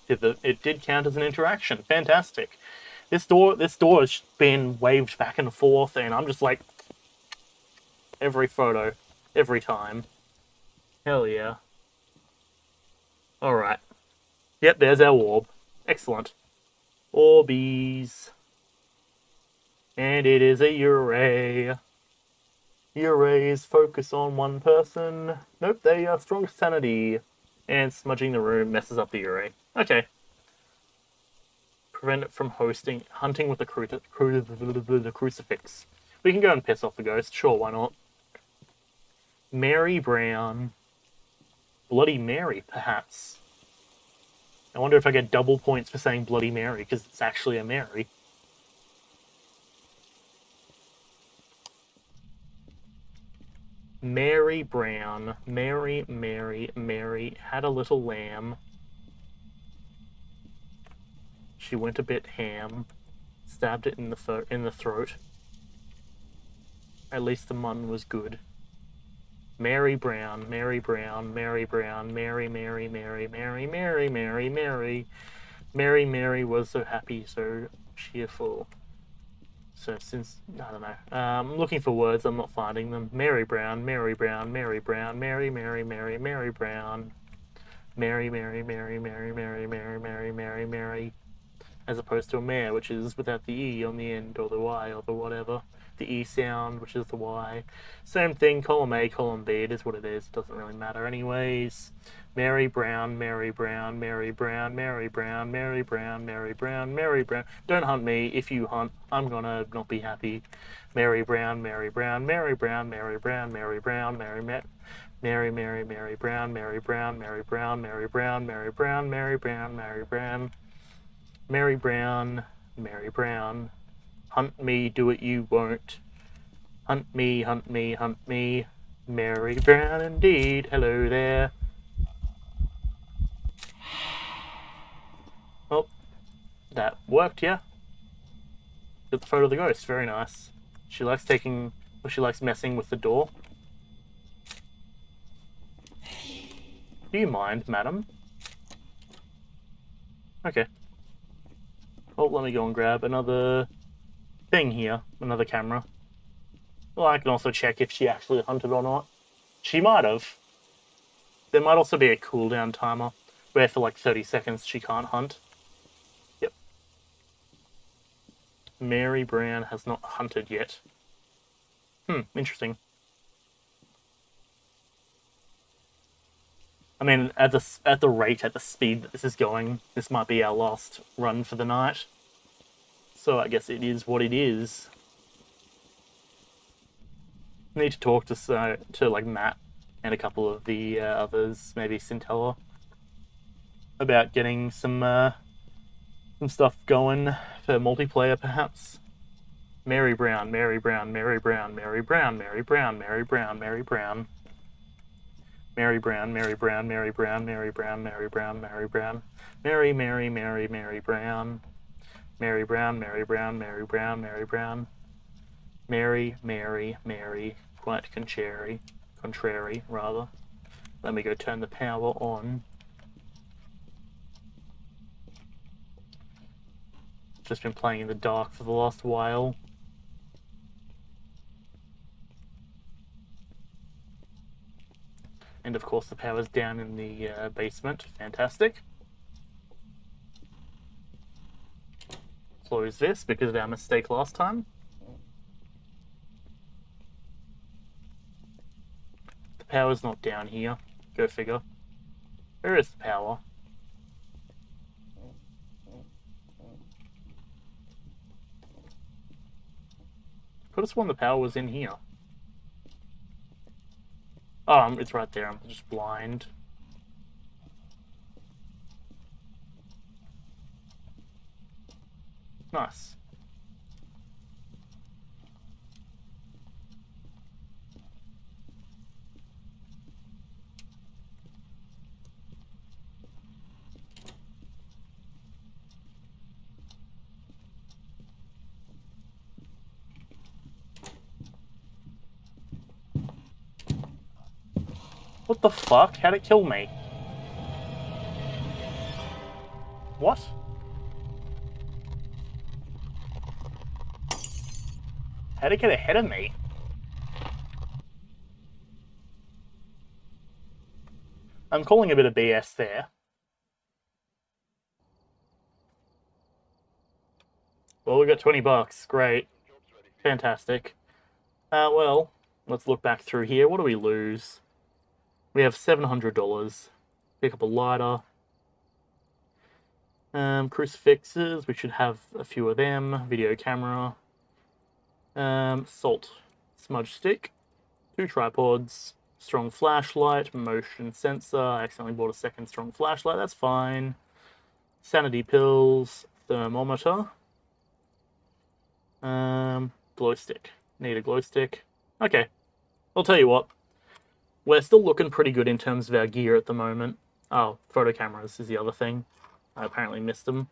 It did count as an interaction. Fantastic. This door has been waved back and forth, and I'm just like... Every photo. Every time. Hell yeah. Alright. Yep, there's our orb. Excellent. Orbies. And it is a Ure. Ures focus on one person. Nope, they are strong sanity. And smudging the room messes up the Ure. Okay. Prevent it from hunting with the crucifix. We can go and piss off the ghost. Sure, why not? Mary Brown. Bloody Mary, perhaps. I wonder if I get double points for saying Bloody Mary, because it's actually a Mary. Mary Brown. Mary had a little lamb. She went a bit ham. Stabbed it in the throat. At least the mun was good. Mary Brown, Mary Brown, Mary Brown, Mary was so happy, so cheerful. So since, I don't know, I'm looking for words, I'm not finding them. Mary Brown, Mary Brown, Mary Brown, Mary Brown. Mary. As opposed to a mare, which is without the E on the end, or the Y, or the whatever. The E sound, which is the Y. Same thing, column A, column B, it is what it is. It doesn't really matter anyways. Mary Brown, Mary Brown, Mary Brown, Mary Brown, Mary Brown, Mary Brown, Mary Brown. Don't hunt me. If you hunt, I'm gonna not be happy. Mary Brown, Mary Brown, Mary Brown, Mary Brown, Mary Brown, Mary Brown, Mary Brown, Mary Brown, Mary Brown, Mary Brown, Mary Brown, Mary Brown, Mary Brown. Mary Brown, Mary Brown. Hunt me, do it you won't. Hunt me, hunt me, hunt me. Mary Brown indeed. Hello there. Oh, that worked, yeah. Got the photo of the ghost, very nice. She likes messing with the door. Do you mind, madam? Okay. Oh, let me go and grab another thing here, another camera. Well, I can also check if she actually hunted or not. She might have. There might also be a cooldown timer, where for like 30 seconds she can't hunt. Yep. Mary Brown has not hunted yet. Interesting. I mean, at the speed that this is going, this might be our last run for the night. So I guess it is what it is. I need to talk to like Matt and a couple of the others, maybe Scintella, about getting some stuff going for multiplayer, perhaps. Mary Brown, Mary Brown, Mary Brown, Mary Brown, Mary Brown, Mary Brown, Mary Brown. Mary Brown, Mary Brown, Mary Brown, Mary Brown, Mary Brown, Mary Brown. Mary Brown. Mary Brown, Mary Brown, Mary Brown, Mary Brown. Mary, quite contrary, rather. Let me go turn the power on. Just been playing in the dark for the last while. And of course the power's down in the basement. Fantastic. Close this because of our mistake last time. The power's not down here. Go figure. Where is the power? Could have sworn the power was in here. Oh, it's right there. I'm just blind. Nice. What the fuck? How'd it kill me? What? How'd it get ahead of me? I'm calling a bit of BS there. Well, we got 20 bucks. Great. Fantastic. Well, let's look back through here. What do we lose? We have $700. Pick up a lighter. Crucifixes, we should have a few of them. Video camera. Salt. Smudge stick. 2 tripods. Strong flashlight. Motion sensor. I accidentally bought a second strong flashlight. That's fine. Sanity pills. Thermometer. Glow stick. Need a glow stick. Okay. I'll tell you what. We're still looking pretty good in terms of our gear at the moment. Oh, photo cameras is the other thing. I apparently missed them.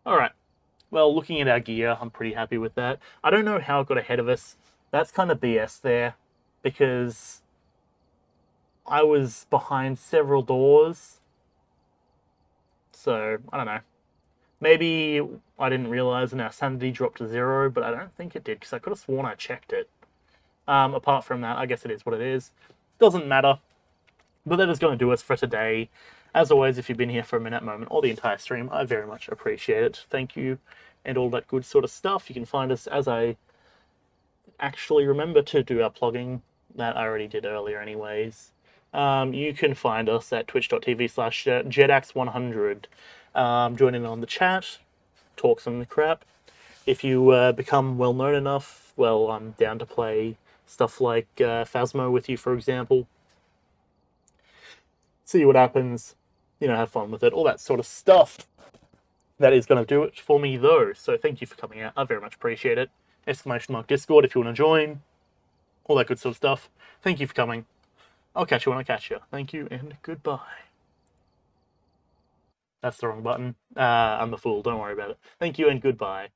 Alright. Well, looking at our gear, I'm pretty happy with that. I don't know how it got ahead of us. That's kind of BS there, because I was behind several doors. So, I don't know. Maybe I didn't realize and our sanity dropped to 0, but I don't think it did, because I could have sworn I checked it. Apart from that, I guess it is what it is. Doesn't matter. But that is going to do us for today. As always, if you've been here for a minute, moment, or the entire stream, I very much appreciate it. Thank you, and all that good sort of stuff. You can find us, as I actually remember to do our plugging, that I already did earlier anyways. You can find us at twitch.tv/jedax100. Join in on the chat, talk some crap. If you become well known enough, well, I'm down to play stuff like Phasmo with you, for example. See what happens, have fun with it, all that sort of stuff. That is going to do it for me, though. So thank you for coming out. I very much appreciate it. !Discord if you want to join. All that good sort of stuff. Thank you for coming. I'll catch you when I catch you. Thank you and goodbye. That's the wrong button. I'm a fool. Don't worry about it. Thank you and goodbye.